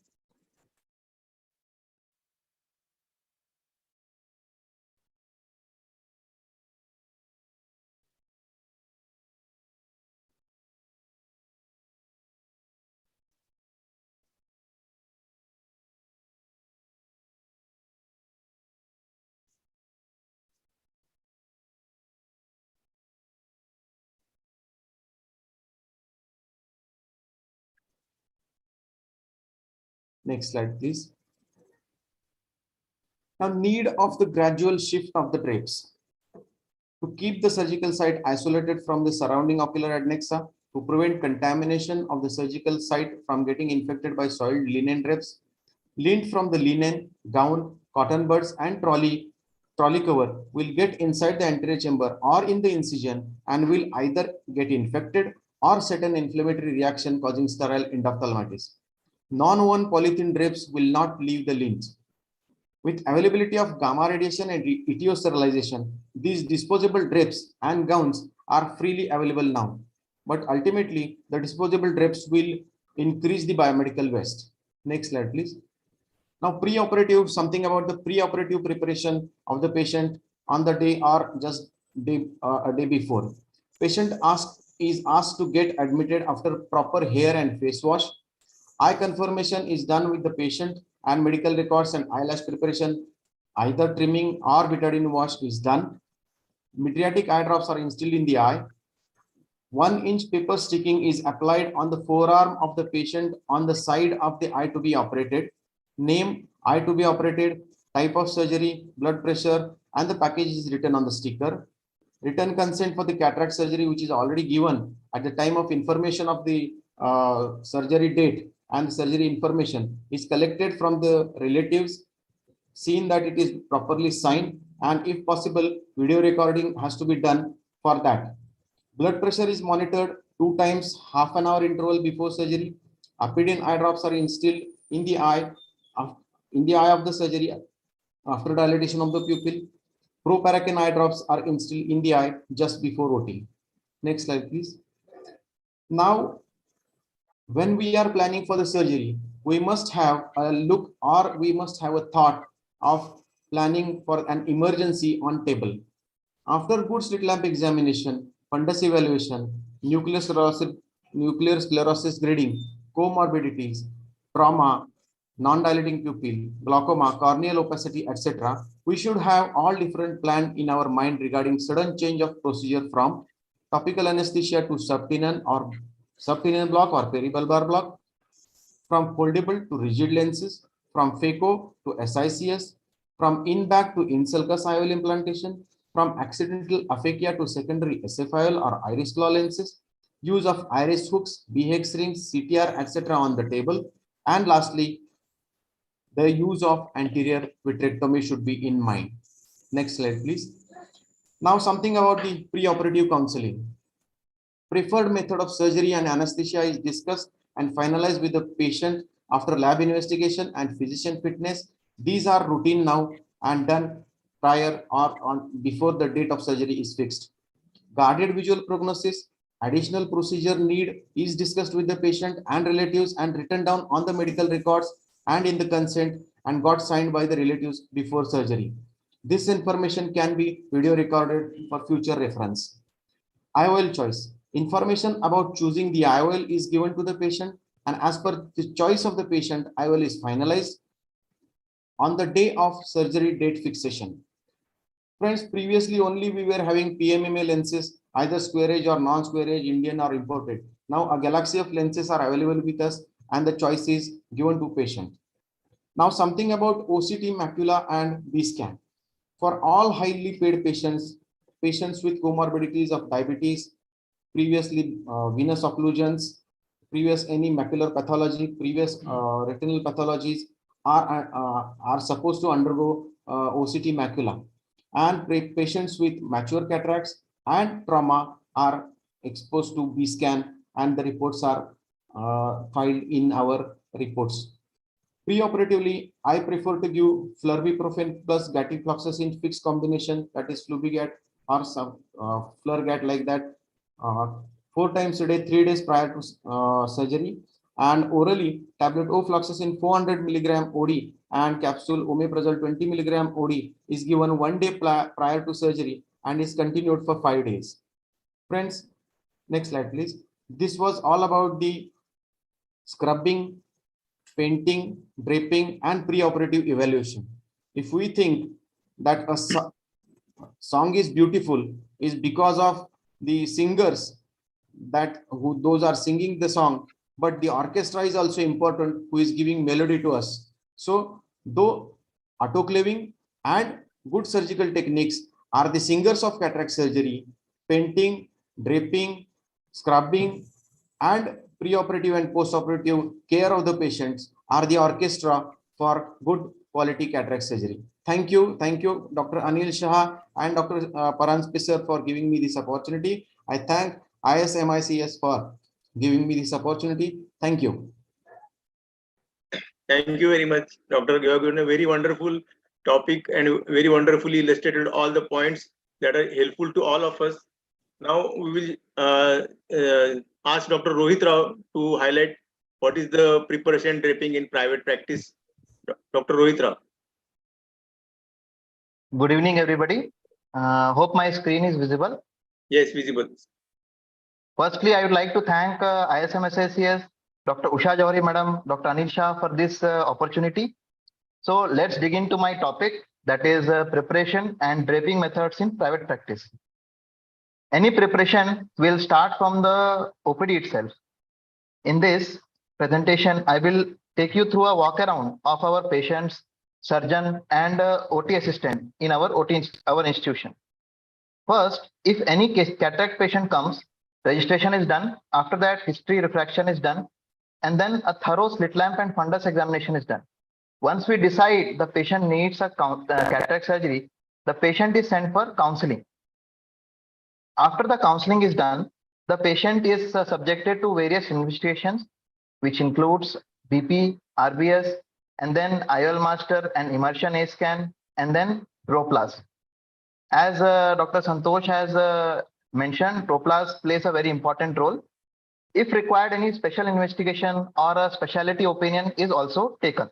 Next slide, please. Now, need of the gradual shift of the drapes. To keep the surgical site isolated from the surrounding ocular adnexa, to prevent contamination of the surgical site from getting infected by soiled linen drapes, lint from the linen, gown, cotton buds, and trolley cover will get inside the anterior chamber or in the incision and will either get infected or set an inflammatory reaction causing sterile endophthalmitis. Non-woven polythene drapes will not leave the lint. With availability of gamma radiation and etiosterilization, these disposable drapes and gowns are freely available now. But ultimately, the disposable drapes will increase the biomedical waste. Next slide, please. Now, pre-operative, something about the pre-operative preparation of the patient on the day or just a day before. Patient is asked to get admitted after proper hair and face wash. Eye confirmation is done with the patient and medical records and eyelash preparation. Either trimming or betadine wash is done. Mydriatic eye drops are instilled in the eye. 1-inch paper sticking is applied on the forearm of the patient on the side of the eye to be operated. Name, eye to be operated, type of surgery, blood pressure, and the package is written on the sticker. Written consent for the cataract surgery, which is already given at the time of information of the surgery date and surgery information, is collected from the relatives, seen that it is properly signed, and if possible, video recording has to be done for that. Blood pressure is monitored 2 times half an hour interval before surgery. Apidine eye drops are instilled in the eye of the surgery after dilatation of the pupil. Proparacaine eye drops are instilled in the eye just before OT. Next slide, please. Now, when we are planning for the surgery, we must have a look or we must have a thought of planning for an emergency on table. After good slit lamp examination, fundus evaluation, nuclear sclerosis grading, comorbidities, trauma, non-dilating pupil, glaucoma, corneal opacity, etc., we should have all different plan in our mind regarding sudden change of procedure from topical anesthesia to subtenon or subtenon block or peribulbar block, from foldable to rigid lenses, from phaco to SICS, from in-back to in-sulcus IOL implantation, from accidental aphakia to secondary SFIOL or iris claw lenses, use of iris hooks, BHEX rings, CTR, etc. on the table, and lastly, the use of anterior vitrectomy should be in mind. Next slide, please. Now, something about the preoperative counseling. Preferred method of surgery and anesthesia is discussed and finalized with the patient after lab investigation and physician fitness. These are routine now and done prior or on before the date of surgery is fixed. Guarded visual prognosis, additional procedure need is discussed with the patient and relatives and written down on the medical records and in the consent and got signed by the relatives before surgery. This information can be video recorded for future reference. IOL choice. Information about choosing the IOL is given to the patient, and as per the choice of the patient, IOL is finalized on the day of surgery date fixation. Friends, previously only we were having PMMA lenses, either square edge or non-square edge, Indian or imported. Now a galaxy of lenses are available with us and the choice is given to patient. Now something about OCT macula and B-scan. For all highly paid patients with comorbidities of diabetes, previously venous occlusions, previous any macular pathology, previous retinal pathologies are supposed to undergo OCT macula, and patients with mature cataracts and trauma are exposed to B scan, and the reports are filed in our reports. Preoperatively, I prefer to give flurbiprofen plus gatifloxacin fixed combination, that is Flubigat or some Flurgat like that, 4 times a day, 3 days prior to surgery, and orally tablet ofloxacin 400 milligram OD and capsule omeprazole 20 milligram OD is given 1 day prior to surgery and is continued for 5 days. Friends, next slide please. This was all about the scrubbing, painting, draping, and preoperative evaluation. If we think that a song is beautiful, is because of the singers those are singing the song, but the orchestra is also important, who is giving melody to us. So though autoclaving and good surgical techniques are the singers of cataract surgery, painting, draping, scrubbing, and preoperative and postoperative care of the patients are the orchestra for good quality cataract surgery. Thank you, Dr. Anil Shah and Dr. Paran Spisser for giving me this opportunity. I thank ISMICS for giving me this opportunity. Thank you. Thank you very much, Dr. You have given a very wonderful topic and very wonderfully illustrated all the points that are helpful to all of us. Now we will ask Dr. Rohit Rao to highlight what is the preparation draping in private practice. Dr. Rohit Rao. Good evening, everybody. Hope my screen is visible. Yes, visible. Firstly, I would like to thank ISMSICS, Dr. Usha Jawhari Madam, Dr. Anil Shah for this opportunity. So let's dig into my topic, that is preparation and draping methods in private practice. Any preparation will start from the OPD itself. In this presentation, I will take you through a walk around of our patients, surgeon, and OT assistant in our our institution. First, if any cataract patient comes, registration is done. After that, history refraction is done, and then a thorough slit lamp and fundus examination is done. Once we decide the patient needs a cataract surgery, the patient is sent for counseling. After the counseling is done, the patient is subjected to various investigations, which includes BP, RBS, and then IOL master and immersion A scan, and then Droplas. As Dr. Santosh has mentioned, Droplas plays a very important role. If required, any special investigation or a specialty opinion is also taken.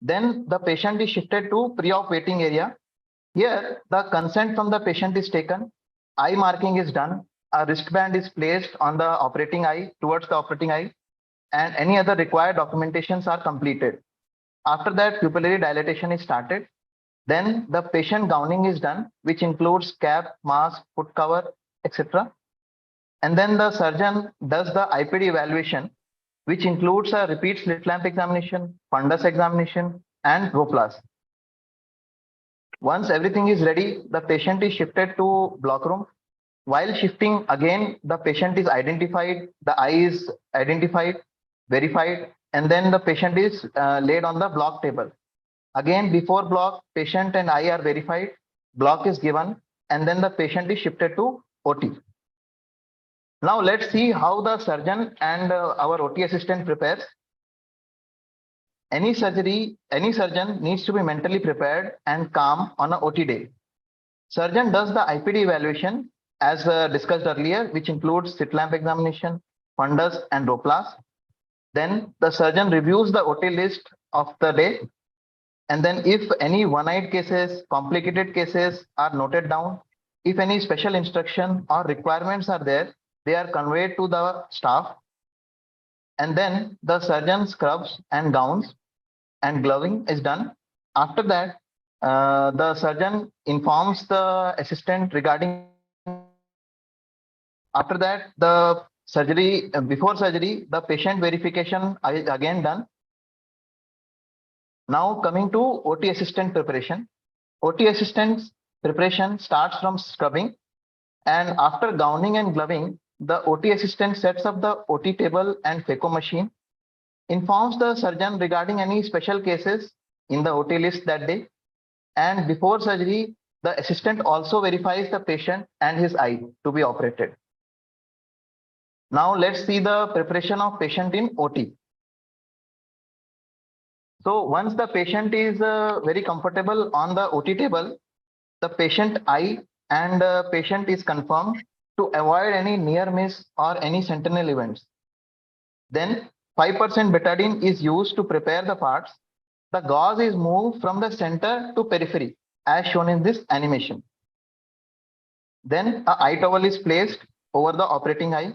Then the patient is shifted to pre-op waiting area. Here, the consent from the patient is taken, eye marking is done, a wristband is placed on the operating eye, towards the operating eye, and any other required documentations are completed. After that, pupillary dilatation is started. Then the patient gowning is done, which includes cap, mask, foot cover, etc. And then the surgeon does the IPD evaluation, which includes a repeat slit lamp examination, fundus examination, and Droplas. Once everything is ready, the patient is shifted to block room. While shifting, again, the patient is identified, the eye is identified, verified, and then the patient is laid on the block table. Again, before block, patient and eye are verified, block is given, and then the patient is shifted to OT. Now let's see how the surgeon and our OT assistant prepares. Any surgery, any surgeon needs to be mentally prepared and calm on an OT day. Surgeon does the IPD evaluation as discussed earlier, which includes slit lamp examination, fundus, and Droplas. Then the surgeon reviews the OT list of the day. And then if any one-eyed cases, complicated cases are noted down, if any special instruction or requirements are there, they are conveyed to the staff. And then the surgeon scrubs and gowns and gloving is done. After that, the surgeon informs the assistant regarding. After that, the surgery, before surgery, the patient verification is again done. Now coming to OT assistant preparation. OT assistant's preparation starts from scrubbing, and after gowning and gloving, the OT assistant sets up the OT table and phaco machine, informs the surgeon regarding any special cases in the OT list that day, and before surgery, the assistant also verifies the patient and his eye to be operated. Now let's see the preparation of patient in OT. So once the patient is very comfortable on the OT table, the patient eye and patient is confirmed to avoid any near miss or any sentinel events. Then 5% betadine is used to prepare the parts. The gauze is moved from the center to periphery as shown in this animation. Then a eye towel is placed over the operating eye.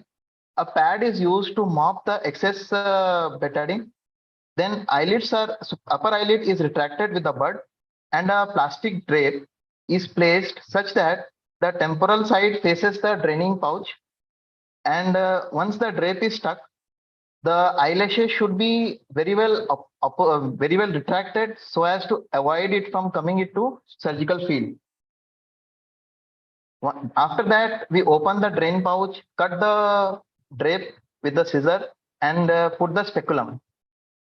A pad is used to mop the excess betadine. Then upper eyelid is retracted with a bud and a plastic drape is placed such that the temporal side faces the draining pouch. And once the drape is stuck, the eyelashes should be very well retracted so as to avoid it from coming into surgical field. After that, we open the drain pouch, cut the drape with the scissor and put the speculum.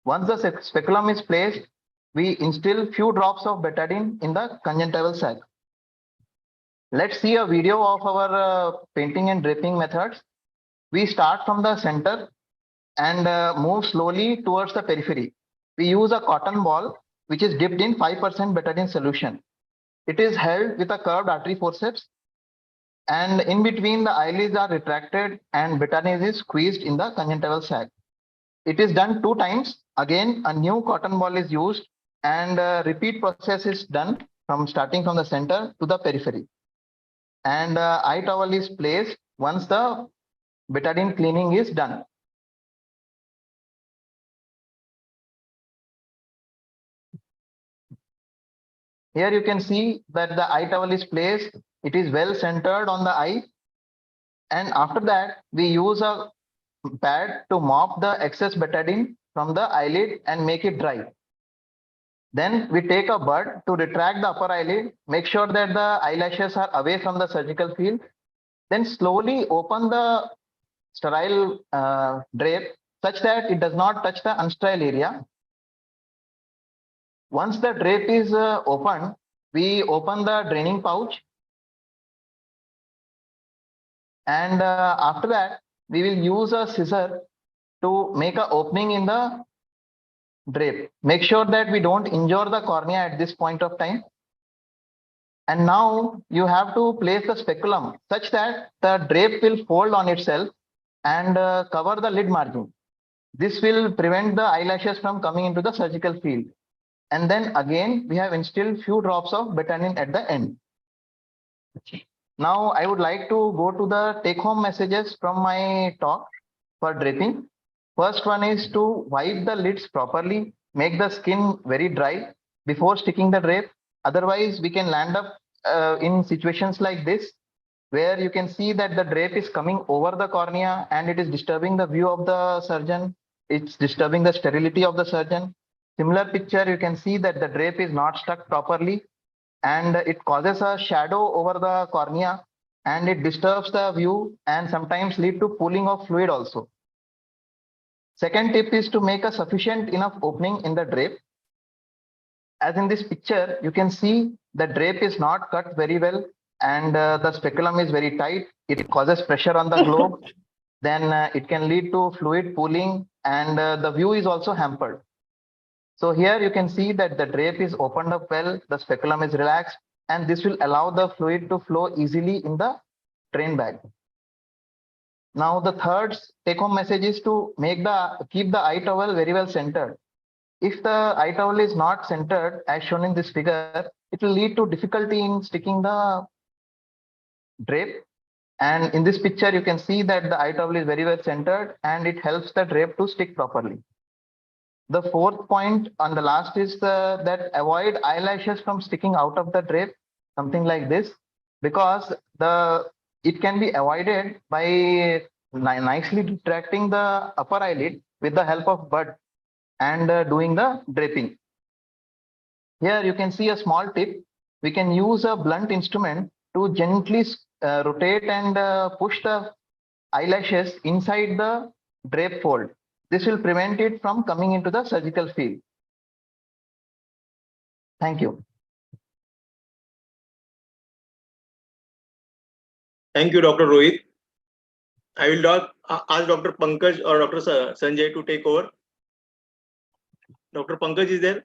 Once the speculum is placed, we instill few drops of betadine in the conjunctival sac. Let's see a video of our painting and draping methods. We start from the center and move slowly towards the periphery. We use a cotton ball which is dipped in 5% betadine solution. It is held with a curved artery forceps, and in between the eyelids are retracted and betadine is squeezed in the conjunctival sac. It is done 2 times. Again, a new cotton ball is used and repeat process is done from starting from the center to the periphery. And eye towel is placed once the betadine cleaning is done. Here you can see that the eye towel is placed. It is well centered on the eye. And after that, we use a pad to mop the excess betadine from the eyelid and make it dry. Then we take a bud to retract the upper eyelid, make sure that the eyelashes are away from the surgical field. Then slowly open the sterile drape such that it does not touch the unsterile area. Once the drape is opened, we open the draining pouch. And after that, we will use a scissor to make an opening in the drape. Make sure that we don't injure the cornea at this point of time. And now you have to place the speculum such that the drape will fold on itself and cover the lid margin. This will prevent the eyelashes from coming into the surgical field. And then again, we have instilled few drops of betadine at the end. Now I would like to go to the take-home messages from my talk for draping. First one is to wipe the lids properly, make the skin very dry before sticking the drape. Otherwise, we can land up in situations like this, where you can see that the drape is coming over the cornea and it is disturbing the view of the surgeon. It's disturbing the sterility of the surgeon. Similar picture, you can see that the drape is not stuck properly and it causes a shadow over the cornea and it disturbs the view and sometimes lead to pooling of fluid also. Second tip is to make a sufficient enough opening in the drape. As in this picture, you can see the drape is not cut very well and the speculum is very tight. It causes pressure on the globe. Then it can lead to fluid pooling and the view is also hampered. So here you can see that the drape is opened up well, the speculum is relaxed, and this will allow the fluid to flow easily in the drain bag. Now the third take-home message is to keep the eye towel very well centered. If the eye towel is not centered as shown in this figure, it will lead to difficulty in sticking the drape. And in this picture, you can see that the eye towel is very well centered and it helps the drape to stick properly. The fourth point on the last is that avoid eyelashes from sticking out of the drape, something like this, because it can be avoided by nicely retracting the upper eyelid with the help of bud and doing the draping. Here you can see a small tip. We can use a blunt instrument to gently rotate and push the eyelashes inside the drape fold. This will prevent it from coming into the surgical field. Thank you. Thank you, Dr. Rohit. I will ask Dr. Pankaj or Dr. Sanjay to take over. Dr. Pankaj is there?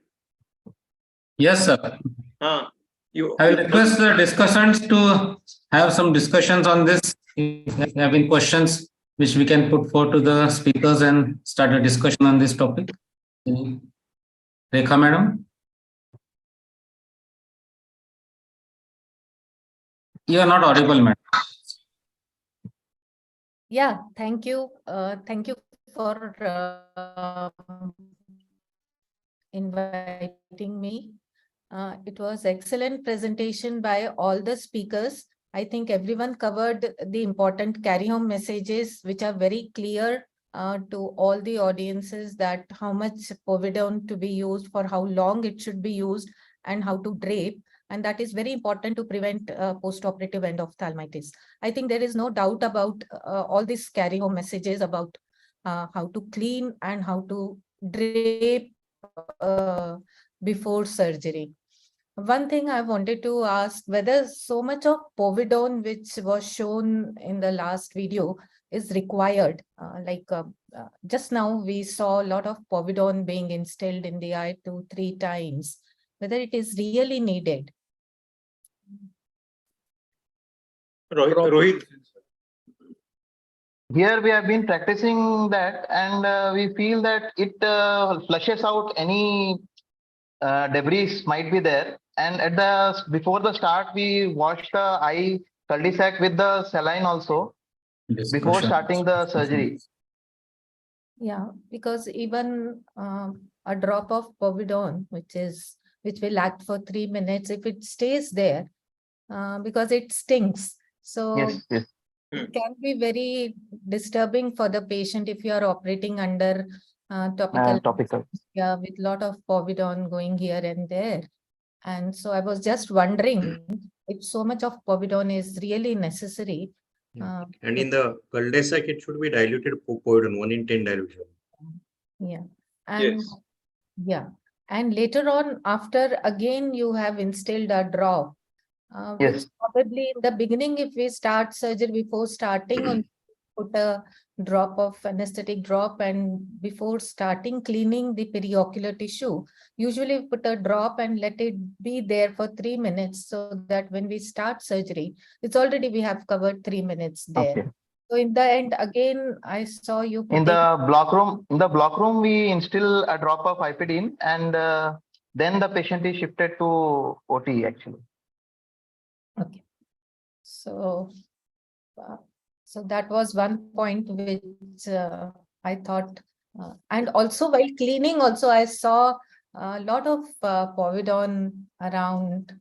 Yes, sir. I will request the discussants to have some discussions on this. If you have any questions which we can put forward to the speakers and start a discussion on this topic. Rekha madam. You are not audible, madam. Yeah, thank you. Thank you for inviting me. It was excellent presentation by all the speakers. I think everyone covered the important carry-home messages, which are very clear to all the audiences, that how much povidone to be used, for how long it should be used, and how to drape. And that is very important to prevent post-operative endophthalmitis. I think there is no doubt about all these carry-home messages about how to clean and how to drape before surgery. One thing I wanted to ask, whether so much of povidone which was shown in the last video is required. Just now we saw a lot of povidone being instilled in the eye 2-3 times, whether it is really needed. Rohit. Here we have been practicing that, and we feel that it flushes out any debris might be there. And at before the start, we wash the eye cul-de-sac with the saline also before starting the surgery. Yeah, because even a drop of povidone, which will act for 3 minutes, if it stays there, because it stings. So yes. It can be very disturbing for the patient if you are operating under topical. Yeah, with lot of povidone going here and there. And so I was just wondering if so much of povidone is really necessary. And in the cul-de-sac, it should be diluted povidone, 1:10 dilution. Yeah. And yeah. And later on, after again you have instilled a drop. Which probably in the beginning, if we start surgery before starting, on put a drop of anesthetic drop, and before starting cleaning the periocular tissue, usually we put a drop and let it be there for 3 minutes, so that when we start surgery, it's already we have covered 3 minutes there. Okay. So in the end, again, I saw you putting... In the block room, we instill a drop of ipidine, and then the patient is shifted to OT actually. Okay, so that was one point which I thought, and also while cleaning, also I saw a lot of povidone around,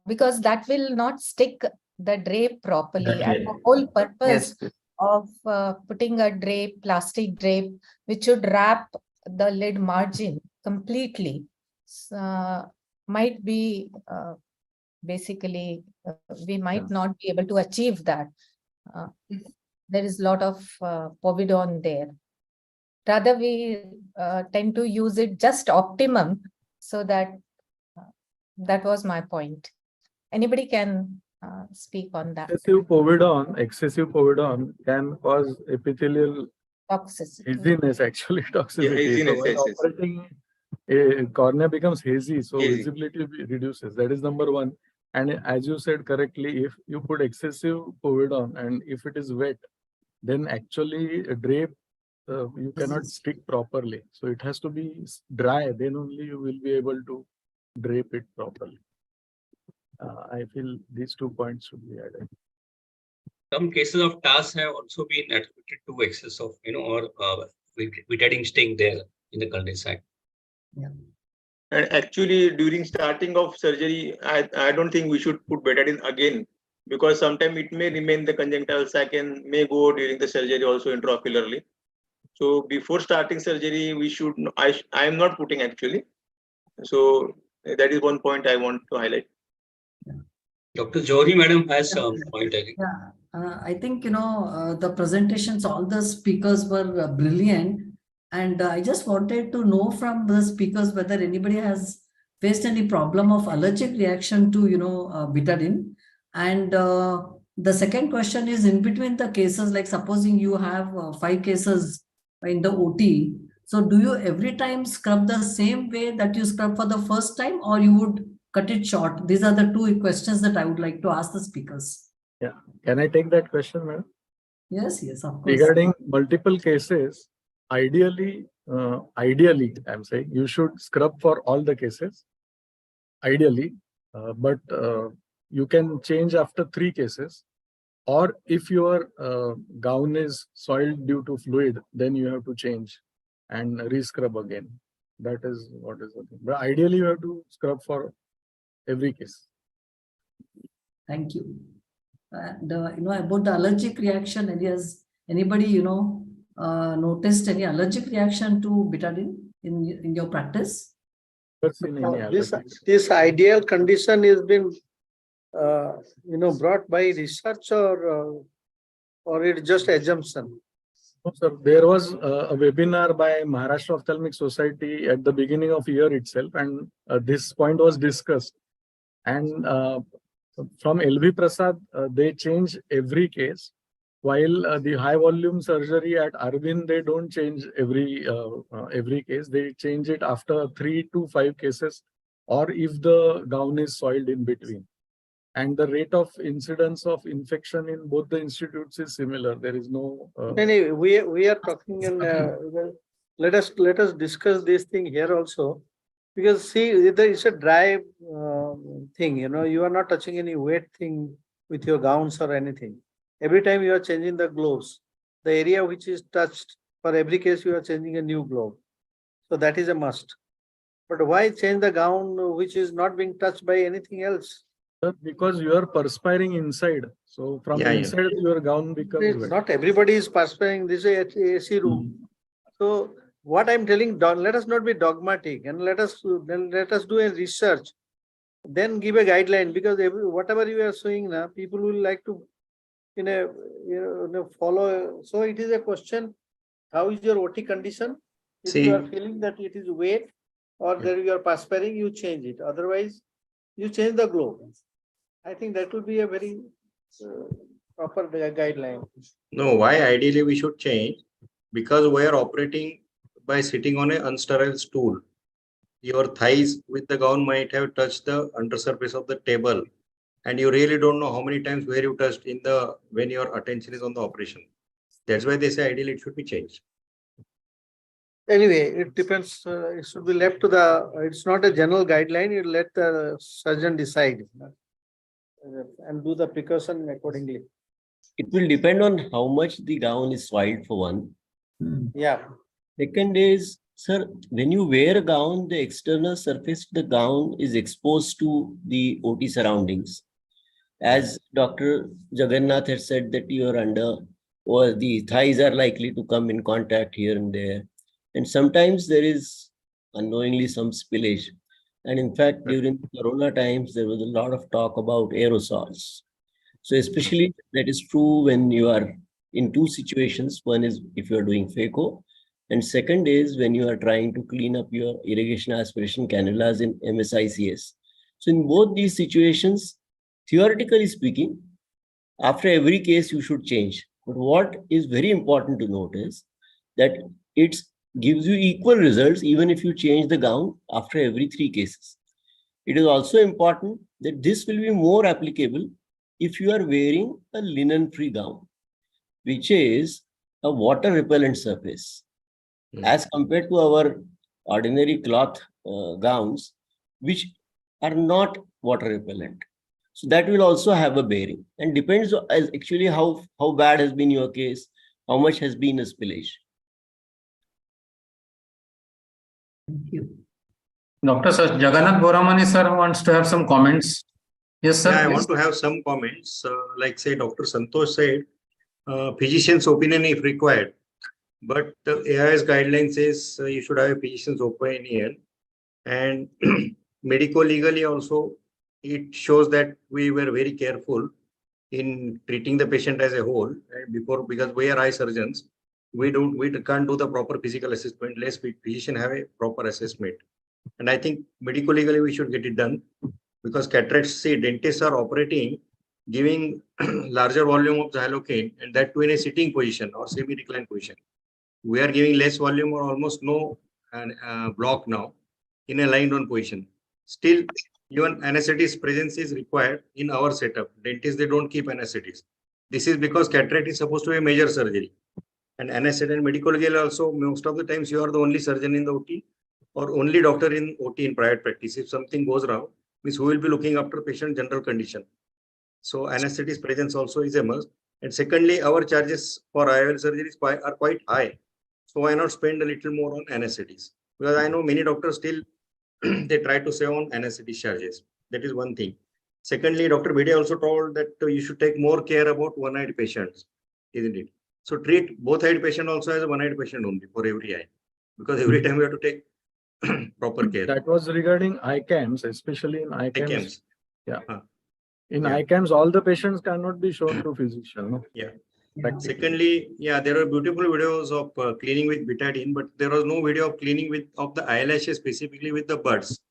because that will not stick the drape properly. And the whole purpose of putting a drape, plastic drape, which should wrap the lid margin completely, might be basically we might not be able to achieve that. There is a lot of povidone there. Rather, we tend to use it just optimum, so that that was my point. Anybody can speak on that. Excessive povidone can cause epithelial toxicity. Haziness, actually toxicity. Haziness, so when operating, cornea becomes hazy, so visibility reduces. That is number one. And as you said correctly, if you put excessive povidone and if it is wet, then actually a drape you cannot stick properly. So it has to be dry, then only you will be able to drape it properly. I feel these 2 points should be added. Some cases of TAS have also been attributed to excess of, or betadine sting there in the cul-de-sac. Yeah. And actually, during starting of surgery, I don't think we should put betadine again, because sometimes it may remain the conjunctival sac and may go during the surgery also intraocularly. So before starting surgery, we should. I am not putting actually. So that is one point I want to highlight. Dr. Johri madam has some point, I think. Yeah, I think, the presentations, all the speakers were brilliant. And I just wanted to know from the speakers whether anybody has faced any problem of allergic reaction to, betadine. And the second question is, in between the cases, like supposing you have 5 cases in the OT. So do you every time scrub the same way that you scrub for the first time, or you would cut it short? These are the 2 questions that I would like to ask the speakers. Yeah. Can I take that question, madam? Yes, of course. Regarding multiple cases, ideally, I'm saying you should scrub for all the cases. Ideally, but you can change after 3 cases. Or if your gown is soiled due to fluid, then you have to change and re-scrub again. That is what is the thing. But ideally, you have to scrub for every case. Thank you. And about the allergic reaction, has anybody noticed any allergic reaction to betadine in your practice? This ideal condition has been brought by research, or it's just assumption? No, sir. There was a webinar by Maharashtra Ophthalmic Society at the beginning of year itself, and this point was discussed. And from LV Prasad, they change every case, while the high volume surgery at Arvind, they don't change every case. They change it after 3 to 5 cases, or if the gown is soiled in between. And the rate of incidence of infection in both the institutes is similar. There is no. Anyway, we are talking, and let us discuss this thing here also, because see, it's a dry thing. You are not touching any wet thing with your gowns or anything. Every time you are changing the gloves, the area which is touched, for every case you are changing a new glove. So that is a must. But why change the gown which is not being touched by anything else? Because you are perspiring inside. So from inside your gown becomes wet. Not everybody is perspiring. This is a AC room. So what I'm telling, let us not be dogmatic, and let us do a research. Then give a guideline, because whatever you are showing now, people will like to follow. So it is a question: how is your OT condition? If you are feeling that it is wet or that you are perspiring, you change it. Otherwise, you change the glove. I think that would be a very proper guideline. No, why ideally we should change? Because we are operating by sitting on an unsterile stool. Your thighs with the gown might have touched the undersurface of the table, and you really don't know how many times where you touched when your attention is on the operation. That's why they say ideally it should be changed. Anyway, it depends. It should be left to it's not a general guideline. You let the surgeon decide and do the precaution accordingly. It will depend on how much the gown is soiled, for one. Yeah. Second is, sir, when you wear a gown, the external surface of the gown is exposed to the OT surroundings. As Dr. Jagannath had said, that you are under, or the thighs are likely to come in contact here and there. And sometimes there is unknowingly some spillage. And in fact, during the Corona times, there was a lot of talk about aerosols. So especially that is true when you are in 2 situations. One is if you are doing phaco, and second is when you are trying to clean up your irrigation aspiration cannulas in ISMSICS. So in both these situations, theoretically speaking, after every case you should change. But what is very important to note is that it gives you equal results even if you change the gown after every 3 cases. It is also important that this will be more applicable if you are wearing a linen-free gown, which is a water-repellent surface, as compared to our ordinary cloth gowns, which are not water-repellent. So that will also have a bearing, and depends on actually how bad has been your case, how much has been a spillage. Thank you. Dr. Jagannath Boramani sir wants to have some comments. Yes, sir. Yeah, I want to have some comments. Like say Dr. Santosh said, physician's opinion if required. But the AIS guideline says you should have a physician's opinion, and medico-legally also it shows that we were very careful in treating the patient as a whole. And before, because we are eye surgeons, we can't do the proper physical assessment unless physician have a proper assessment. And I think medico legally we should get it done, because cataracts, see, dentists are operating, giving larger volume of xylocaine, and that too in a sitting position or semi-reclined position. We are giving less volume or almost no block now in a lying down position. Still, even anesthetist presence is required in our setup. Dentists, they don't keep anesthetists. This is because cataract is supposed to be a major surgery. And anesthetic and medical legal also, most of the times you are the only surgeon in the OT or only doctor in OT in private practice. If something goes wrong, means who will be looking after patient general condition. So anesthetist presence also is a must. And secondly, our charges for IOL surgeries are quite high. So why not spend a little more on anesthetists? Because I know many doctors still they try to save on anesthetist charges. That is one thing. Secondly, Dr. Bide also told that you should take more care about one-eyed patients, isn't it? So treat both-eyed patient also as a one-eyed patient only for every eye, because every time we have to take proper care. That was regarding ICAMs, especially in ICAMs. ICAMs. Yeah. Huh. In Yeah. ICAMs, all the patients cannot be shown to physician. No? Yeah. Practically. Secondly, yeah, there are beautiful videos of cleaning with betadine, but there was no video of cleaning of the eyelashes specifically with the buds.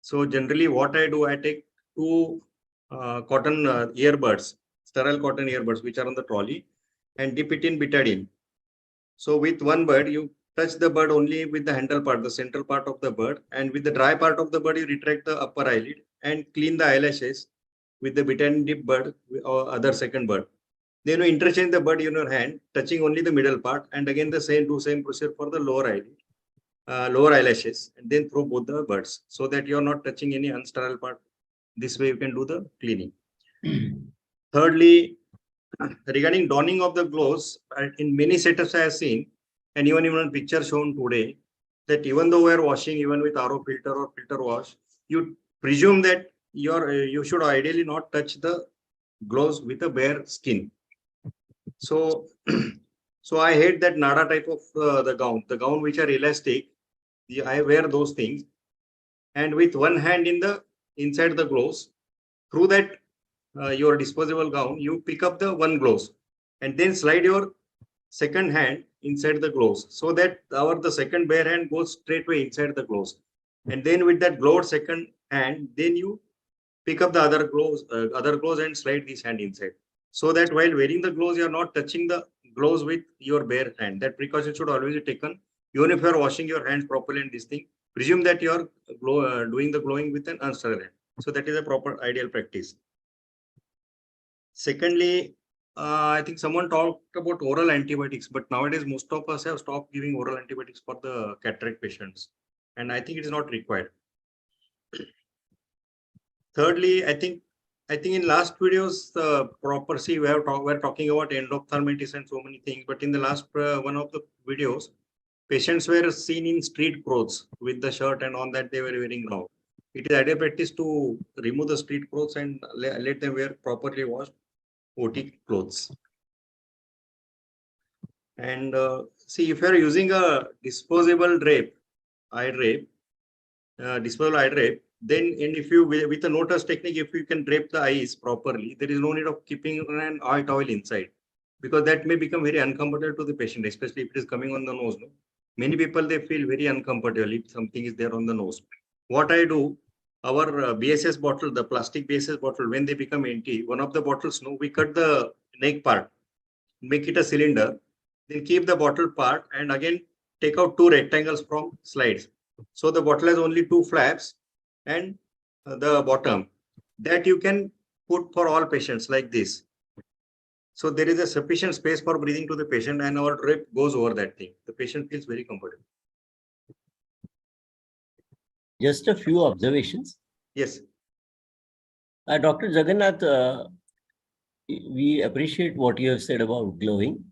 So generally, what I do, I take two cotton earbuds, sterile cotton earbuds, which are on the trolley, and dip it in betadine. So with one bud, you touch the bud only with the handle part, the central part of the bud, and with the dry part of the bud, you retract the upper eyelid and clean the eyelashes with the betadine dip bud or other second bud. Then you interchange the bud in your hand, touching only the middle part, and again the same procedure for the lower eyelid, lower eyelashes, and then throw both the buds so that you are not touching any unsterile part. This way you can do the cleaning. Thirdly, regarding donning of the gloves, in many setups I have seen, and even in picture shown today, that even though we are washing even with RO filter or filter wash, you presume that you should ideally not touch the gloves with a bare skin. So, so I hate that Nada type of the gown which are elastic. I wear those things, and with one hand inside the gloves, through that your disposable gown, you pick up the one gloves, and then slide your second hand inside the gloves, so that the second bare hand goes straightway inside the gloves, and then with that gloved second hand, then you pick up the other gloves and slide this hand inside, so that while wearing the gloves, you are not touching the gloves with your bare hand. That precaution should always be taken. Even if you are washing your hands properly in this thing, presume that you are doing the glowing with an unsterile hand. So that is a proper ideal practice. Secondly, I think someone talked about oral antibiotics, but nowadays most of us have stopped giving oral antibiotics for the cataract patients, and I think it is not required. Thirdly, I think in last videos, we're talking about endophthalmitis and so many things, but in the last one of the videos, patients were seen in street clothes with the shirt, and on that they were wearing now. It is ideal practice to remove the street clothes and let them wear properly washed OT clothes. And see, if you are using a disposable eye drape, then if you with a no-touch technique, if you can drape the eyes properly, there is no need of keeping an eye towel inside, because that may become very uncomfortable to the patient, especially if it is coming on the nose. No? Many people, they feel very uncomfortable if something is there on the nose. What I do, our BSS bottle, the plastic BSS bottle, when they become empty, one of the bottles, we cut the neck part, make it a cylinder, then keep the bottle part, and again take out two rectangles from slides. So the bottle has only two flaps and the bottom, that you can put for all patients like this. So there is a sufficient space for breathing to the patient, and our drape goes over that thing. The patient feels very comfortable. Just a few observations. Yes. Dr. Jagannath, we appreciate what you have said about glowing.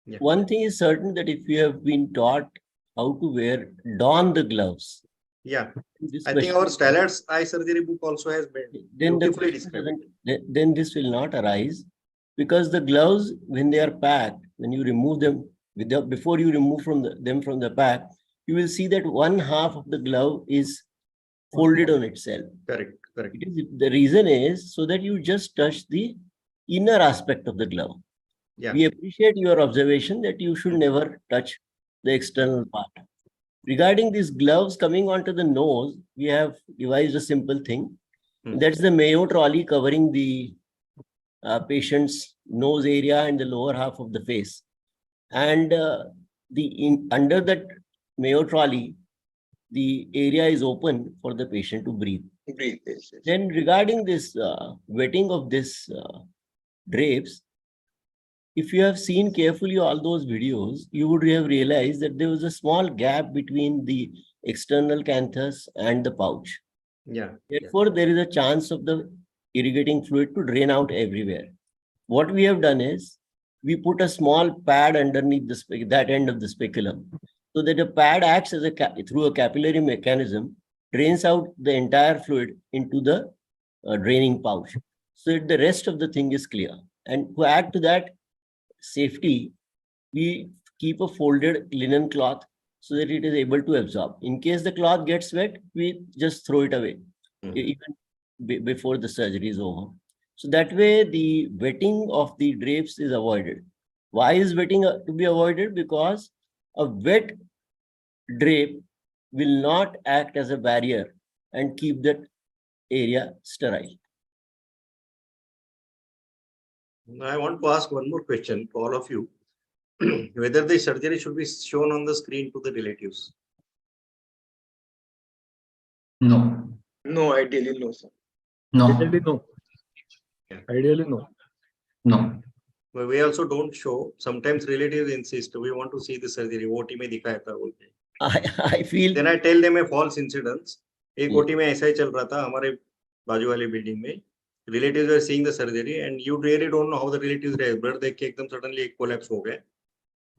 Yeah. One thing is certain, that if you have been taught how to don the gloves. Yeah. I think our Stellar's eye surgery book also has been beautifully described. Then this will not arise, because the gloves, when they are packed, when you remove them, before you remove them from the pack, you will see that one half of the glove is folded on itself. Correct, correct. The reason is so that you just touch the inner aspect of the glove. Yeah. We appreciate your observation that you should never touch the external part. Regarding these gloves coming onto the nose, we have devised a simple thing. That's the Mayo trolley covering the patient's nose area and the lower half of the face. And under that Mayo trolley, the area is open for the patient to breathe. Breathe. Yes, yes. Then regarding this wetting of this drapes, if you have seen carefully all those videos, you would have realized that there was a small gap between the external canthus and the pouch. Yeah. Therefore, there is a chance of the irrigating fluid to drain out everywhere. What we have done is, we put a small pad underneath that end of the speculum, so that the pad acts as through a capillary mechanism, drains out the entire fluid into the draining pouch, so that the rest of the thing is clear. And to add to that safety, we keep a folded linen cloth so that it is able to absorb. In case the cloth gets wet, we just throw it away, even before the surgery is over. So that way the wetting of the drapes is avoided. Why is wetting to be avoided? Because a wet drape will not act as a barrier and keep that area sterile. I want to ask one more question to all of you. Whether the surgery should be shown on the screen to the relatives? No. No, ideally no, sir. No. Ideally, no. Yeah. Ideally, no. No. But we also don't show. Sometimes relatives insist, we want to see the surgery. OT में दिखाया था बोलते. I feel. Then I tell them a false incident. एक OT में ऐसा ही चल रहा था हमारे बाजू वाली बिल्डिंग में. Relatives were seeing the surgery, and you really don't know how the relatives react. Blood देख के एकदम suddenly एक collapse हो गए.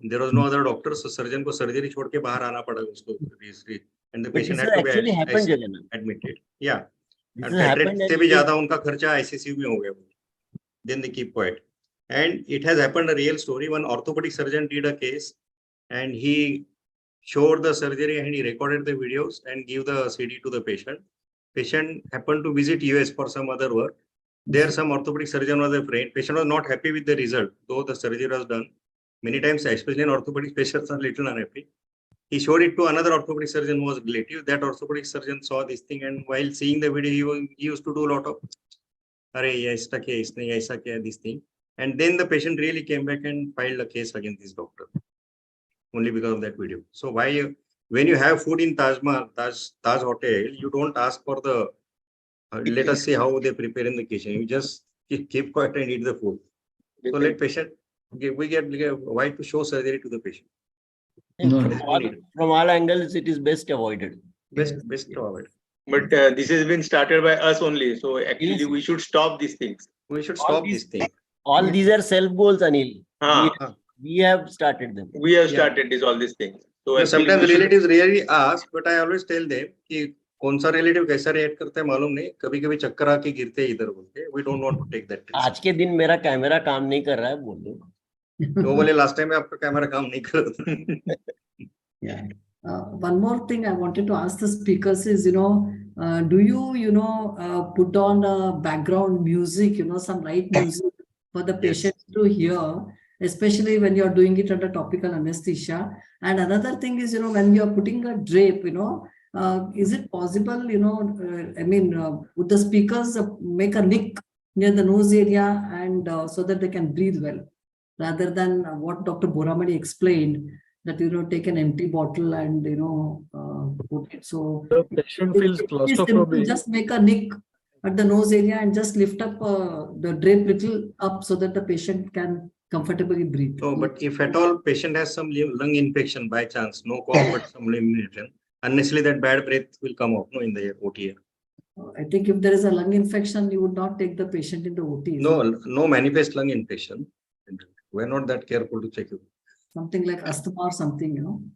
There was no other doctor, so surgeon को surgery छोड़ के बाहर आना पड़ा उसको. And the patient had to be admitted. Yeah. And से भी ज़्यादा उनका खर्चा ICCU में हो गया. Then they keep quiet. And it has happened, a real story. One orthopedic surgeon did a case, and he showed the surgery and he recorded the videos and gave the CD to the patient. Patient happened to visit US for some other work. There, some orthopedic surgeon was a friend. Patient was not happy with the result, though the surgery was done. Many times, especially in orthopedic, patients are little unhappy. He showed it to another orthopedic surgeon who was relative. That orthopedic surgeon saw this thing, and while seeing the video, he used to do a lot of, this thing. And then the patient really came back and filed a case against this doctor, only because of that video. So why, when you have food in Taj Hotel, you don't ask for the, let us see how they prepare in the kitchen. You just keep quiet and eat the food. So let patient, we get why to show surgery to the patient. No. From all angles, it is best avoided. Best to avoid. But this has been started by us only. So actually, we should stop these things. We should stop this thing. All these are self-goals, Anil. We have started them. We have started all these things. So sometimes relatives really ask, but I always tell them कि कौन सा relative कैसा react करता है मालूम नहीं. कभी-कभी चक्कर आके गिरते हैं इधर बोलते. We don't want to take that risk. आज के दिन मेरा कैमरा काम नहीं कर रहा है बोल दो. वो बोले last time आपका कैमरा काम नहीं कर रहा था. Yeah. One more thing I wanted to ask the speakers is, do you, put on a background music, some light music for the patient to hear, especially when you're doing it under topical anesthesia? And another thing is, when you're putting a drape, is it possible, would the speakers make a nick near the nose area and so that they can breathe well, rather than what Dr. Boramani explained, that take an empty bottle and put it. So the patient feels claustrophobic. Just make a nick at the nose area and just lift up the drape little up so that the patient can comfortably breathe. No, but if at all patient has some lung infection by chance, no cause but some lung infection, unnecessarily that bad breath will come out in the OT. I think if there is a lung infection, you would not take the patient in the OT. No manifest lung infection. We're not that careful to check it. Something like asthma or something,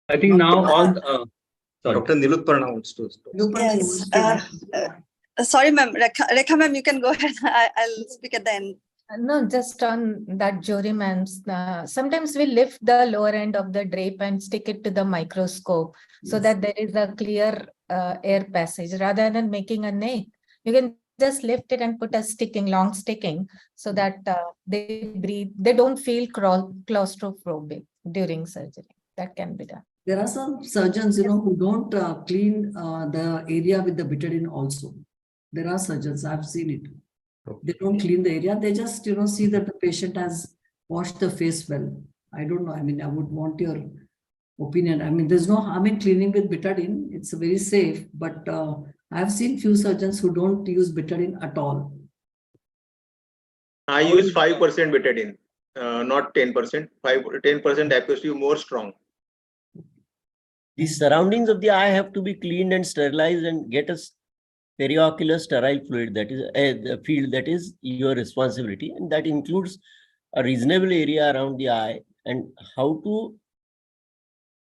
I think now all. Sorry. Dr. Nilutparna wants to. Yes. Sorry, ma'am. Rekha ma'am, you can go ahead. I'll speak at the end. No, just on that juryman's, sometimes we lift the lower end of the drape and stick it to the microscope so that there is a clear air passage rather than making a neck. You can just lift it and put a long sticking so that they breathe, they don't feel claustrophobic during surgery. That can be done. There are some surgeons, who don't clean the area with the betadine also. There are surgeons, I've seen it. They don't clean the area. They just, see that the patient has washed the face well. I don't know. I mean, I would want your opinion. I mean, there's no harm in cleaning with betadine. It's very safe. But I've seen few surgeons who don't use betadine at all. I use 5% betadine, not 10%. 10% appears to be more strong. The surroundings of the eye have to be cleaned and sterilized and get a periocular sterile fluid, that is the field that is your responsibility, and that includes a reasonable area around the eye. And how to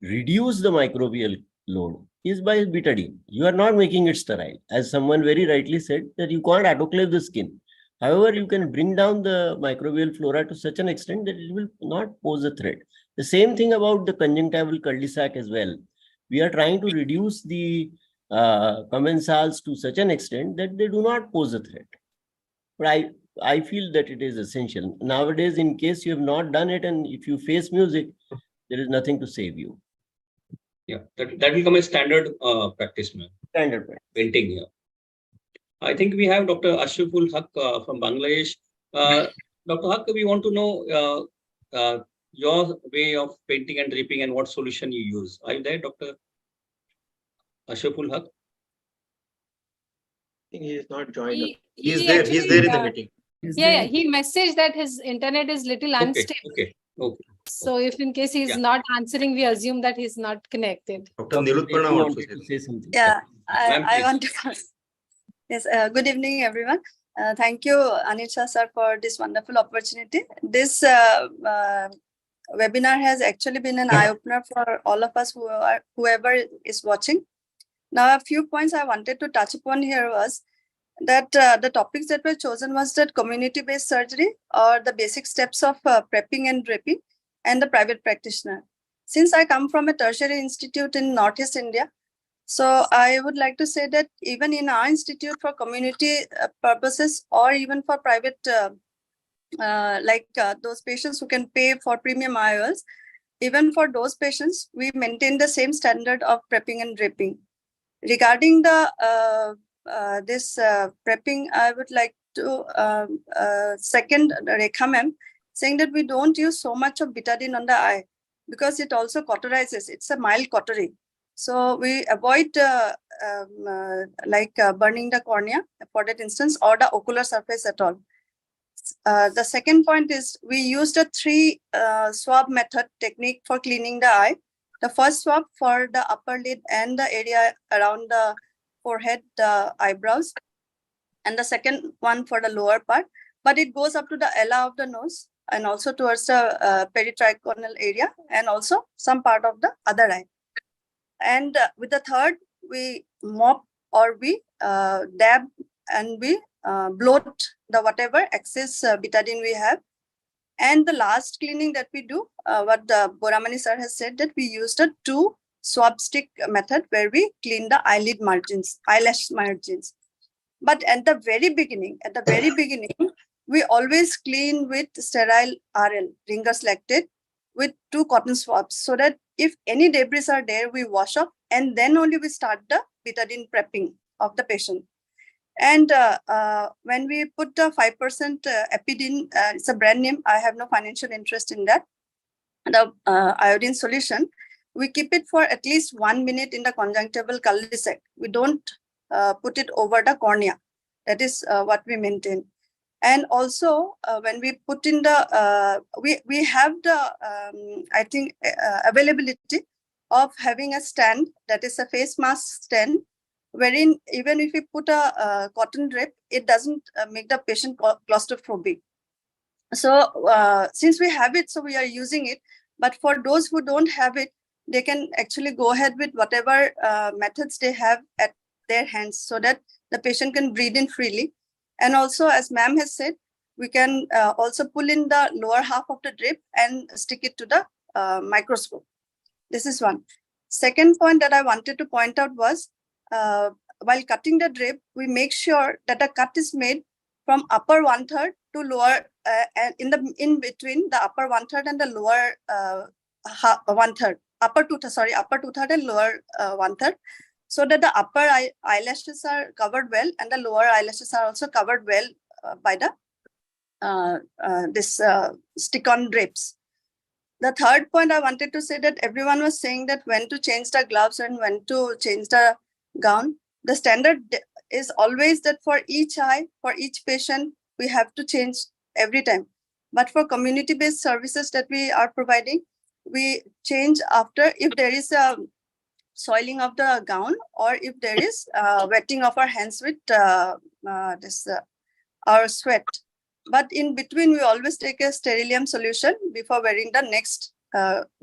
reduce the microbial load is by betadine. You are not making it sterile, as someone very rightly said that you can't autoclave the skin. However, you can bring down the microbial flora to such an extent that it will not pose a threat. The same thing about the conjunctival cul-de-sac as well. We are trying to reduce the commensals to such an extent that they do not pose a threat. But I feel that it is essential. Nowadays, in case you have not done it and if you face music, there is nothing to save you. Yeah, that will come as standard practice, man. Standard practice. Painting here. I think we have Dr. Ashraful Haq from Bangladesh. Dr. Haq, we want to know your way of painting and draping and what solution you use. Are you there, Dr. Ashraful Haq? I think he is not joined. He's there in the meeting. Yeah, he messaged that his internet is little unstable. Okay. So if in case he's not answering, we assume that he's not connected. Dr. Nilutparna wants to say something. Yeah, I want to. Yes, good evening, everyone. Thank you, Anisha sir, for this wonderful opportunity. This webinar has actually been an eye-opener for all of us whoever is watching. Now, a few points I wanted to touch upon here was that the topics that were chosen was that community-based surgery or the basic steps of prepping and draping and the private practitioner. Since I come from a tertiary institute in Northeast India, so I would like to say that even in our institute for community purposes or even for private, those patients who can pay for premium IOLs, even for those patients, we maintain the same standard of prepping and draping. Regarding the prepping, I would like to second Rekha ma'am, saying that we don't use so much of betadine on the eye because it also cauterizes. It's a mild cautery. So we avoid burning the cornea for that instance or the ocular surface at all. The second point is we used a 3 swab method technique for cleaning the eye. The first swab for the upper lid and the area around the forehead, the eyebrows, and the second one for the lower part. But it goes up to the ala of the nose and also towards the peritrichonal area and also some part of the other eye. And with the third, we mop or we dab and we bloat the whatever excess betadine we have. And the last cleaning that we do, what Boramani sir has said, that we used a 2 swab stick method where we clean the eyelid margins, eyelash margins. But at the very beginning, we always clean with sterile RL, Ringer's lactate, with 2 cotton swabs so that if any debris are there, we wash off and then only we start the betadine prepping of the patient. And when we put the 5% epidine, it's a brand name, I have no financial interest in that, the iodine solution, we keep it for at least 1 minute in the conjunctival cul-de-sac. We don't put it over the cornea. That is what we maintain. And also when we put in the, we have the, availability of having a stand, that is a face mask stand, wherein even if we put a cotton drape, it doesn't make the patient claustrophobic. So since we have it, so we are using it. But for those who don't have it, they can actually go ahead with whatever methods they have at their hands so that the patient can breathe in freely. And also, as ma'am has said, we can also pull in the lower half of the drape and stick it to the microscope. This is one. Second point that I wanted to point out was, while cutting the drape, we make sure that the cut is made from upper 1/3 to lower, and in between the upper 1/3 and the lower 1/3, upper 2/3 and lower 1/3, so that the upper eyelashes are covered well and the lower eyelashes are also covered well by the stick-on drapes. The third point I wanted to say, that everyone was saying that when to change the gloves and when to change the gown. The standard is always that for each eye, for each patient, we have to change every time. But for community-based services that we are providing, we change after if there is a soiling of the gown or if there is wetting of our hands with our sweat. But in between, we always take a sterilium solution before wearing the next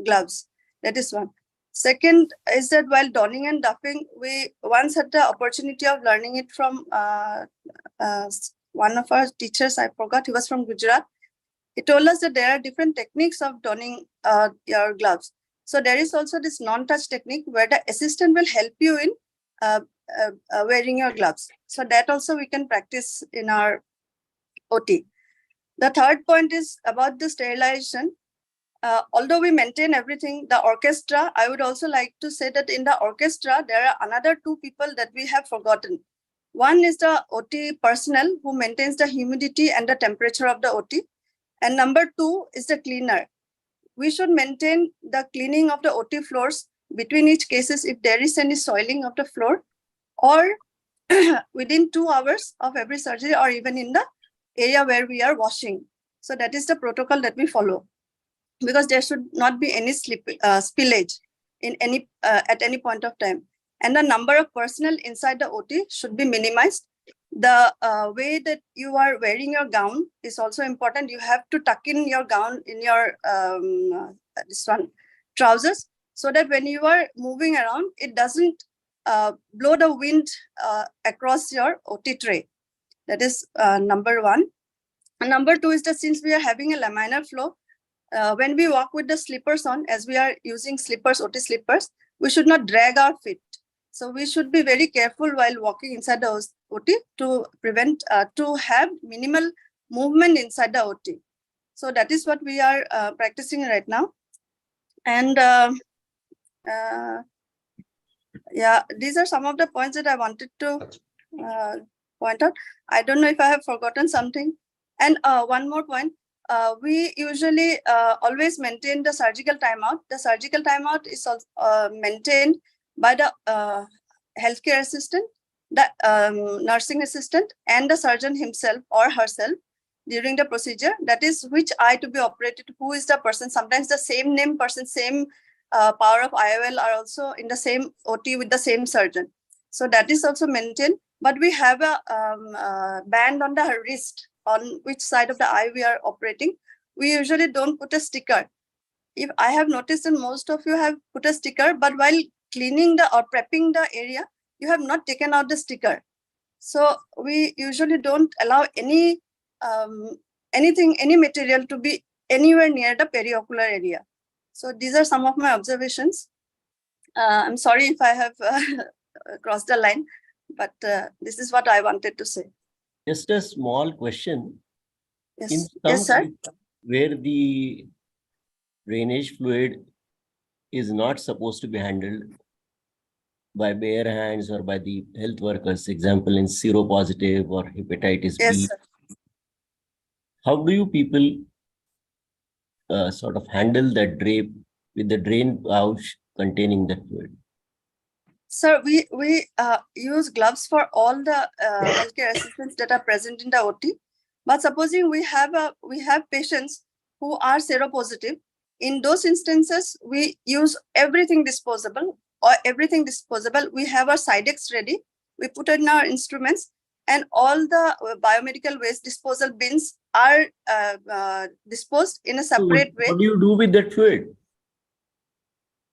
gloves. That is one. Second is that while donning and doffing, we once had the opportunity of learning it from one of our teachers. I forgot, he was from Gujarat. He told us that there are different techniques of donning your gloves. So there is also this non-touch technique where the assistant will help you in wearing your gloves. So that also we can practice in our OT. The third point is about the sterilization. Although we maintain everything, the orchestra, I would also like to say that in the orchestra, there are another two people that we have forgotten. One is the OT personnel who maintains the humidity and the temperature of the OT. And number two is the cleaner. We should maintain the cleaning of the OT floors between each cases if there is any soiling of the floor, or within 2 hours of every surgery, or even in the area where we are washing. So that is the protocol that we follow, because there should not be any spillage in any at any point of time. And the number of personnel inside the OT should be minimized. The way that you are wearing your gown is also important. You have to tuck in your gown in your trousers, so that when you are moving around, it doesn't blow the wind across your OT tray. That is number one. And number two is that since we are having a laminar flow, when we walk with the slippers on, as we are using slippers, OT slippers, we should not drag our feet. So we should be very careful while walking inside the OT to prevent, to have minimal movement inside the OT. So that is what we are practicing right now. And yeah, these are some of the points that I wanted to point out. I don't know if I have forgotten something. And one more point. We usually always maintain the surgical timeout. The surgical timeout is maintained by the healthcare assistant, the nursing assistant, and the surgeon himself or herself during the procedure. That is which eye to be operated, who is the person. Sometimes the same name person, same power of IOL are also in the same OT with the same surgeon. So that is also maintained. But we have a band on the wrist on which side of the eye we are operating. We usually don't put a sticker. If I have noticed that most of you have put a sticker, but while cleaning the or prepping the area, you have not taken out the sticker. So we usually don't allow any any material to be anywhere near the periocular area. So these are some of my observations. I'm sorry if I have crossed the line, but this is what I wanted to say. Just a small question. Yes, In some yes, sir. places where the drainage fluid is not supposed to be handled by bare hands or by the health workers, example in seropositive or hepatitis Yes, B, sir. how do you people sort of handle that drape with the drain pouch containing that fluid? Sir, we use gloves for all the healthcare assistants that are present in the OT. But supposing we have patients who are seropositive, in those instances we use everything disposable. We have our Sidex ready. We put it in our instruments, and all the biomedical waste disposal bins are disposed in a separate way. What do you do with that fluid?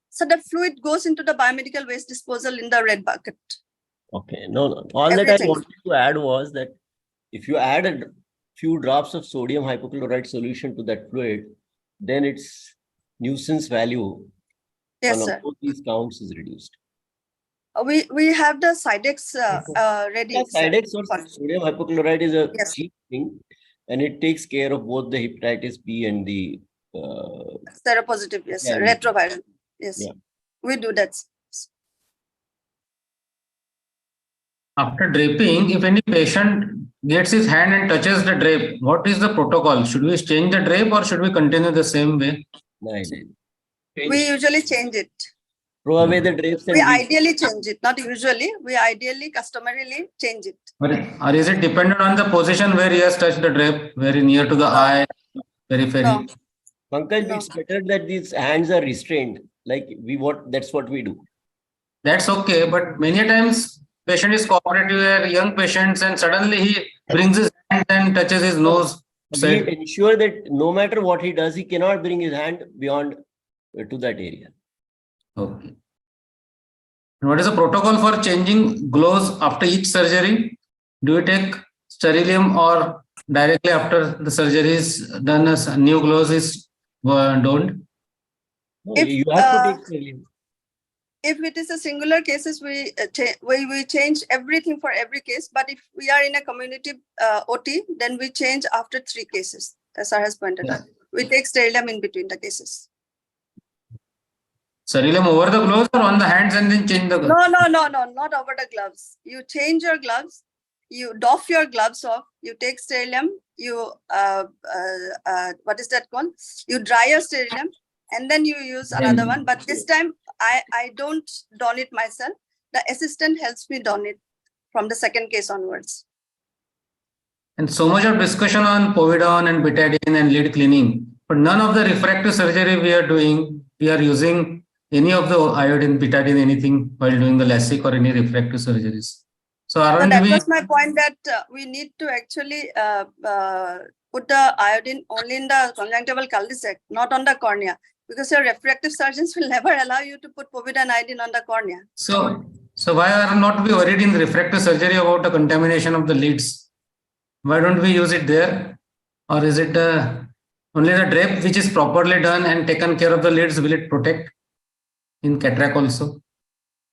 So the fluid goes into the biomedical waste disposal in the red bucket. Okay, no. All that I Everything. wanted to add was that if you add a few drops of sodium hypochlorite solution to that fluid, then its nuisance value Yes, on sir. both these counts is reduced. We have the Sidex ready. Yeah, sir. Sidex or sodium hypochlorite is a Yes. cheap thing, and it takes care of both the hepatitis B and the Seropositive, yes, sir. yeah. Retroviral. Yes. Yeah. We do that. After draping, if any patient gets his hand and touches the drape, what is the protocol? Should we change the drape or should we continue the same way? Nice. We usually change it. Throw away the drapes We and ideally change it, not usually. We ideally, customarily change it. Or is it dependent on the position where he has touched the drape, very near to the eye, periphery? No. Pankaj, it's better that these hands are restrained. Like that's what we do. That's okay, but many times patient is cooperative, young patients, and suddenly he brings his hand and touches his nose. We ensure that no matter what he does, he cannot bring his hand beyond to that area. Okay. And what is the protocol for changing gloves after each surgery? Do you take sterilium or directly after the surgery is done, a new gloves is donned? No, If, you have to take sterilium. If it is a singular cases, we change everything for every case. But if we are in a community OT, then we change after 3 cases, as sir has pointed out. We take sterilium in between the cases. Sterilium over the gloves or on the hands and then change the gloves? No, not over the gloves. You change your gloves, you doff your gloves off, you take sterilium, you, what is that called? You dry your sterilium, and then you use another one. But this time, I don't don it myself. The assistant helps me don it from the second case onwards. And so much of discussion on povidone and betadine and lead cleaning, but none of the refractive surgery we are doing, we are using any of the iodine, betadine, anything while doing the LASIK or any refractive surgeries. So aren't that we? was my point, that we need to actually put the iodine only in the conjunctival cul-de-sac, not on the cornea, because your refractive surgeons will never allow you to put povidone iodine on the cornea. So why are not we worried in the refractive surgery about the contamination of the leads? Why don't we use it there? Or is it only the drape which is properly done and taken care of the leads, will it protect in cataract also?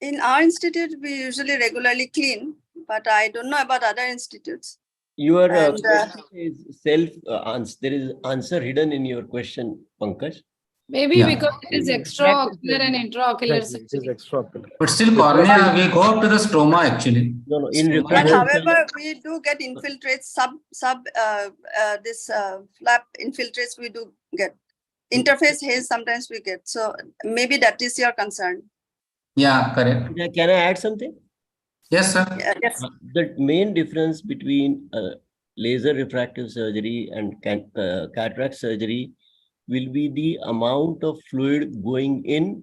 In our institute, we usually regularly clean, but I don't know about other institutes. Your question is self-answer. There is answer hidden in your question, Pankaj. Maybe because it is extraocular and intraocular. It is extraocular. But still cornea, we go up to the stroma actually. No, in But refractive however, we do get infiltrates, this flap infiltrates we do get. Interface haze sometimes we get. So maybe that is your concern. Yeah, correct. Can I add something? Yes, sir. Yes. The main difference between laser refractive surgery and cataract surgery will be the amount of fluid going in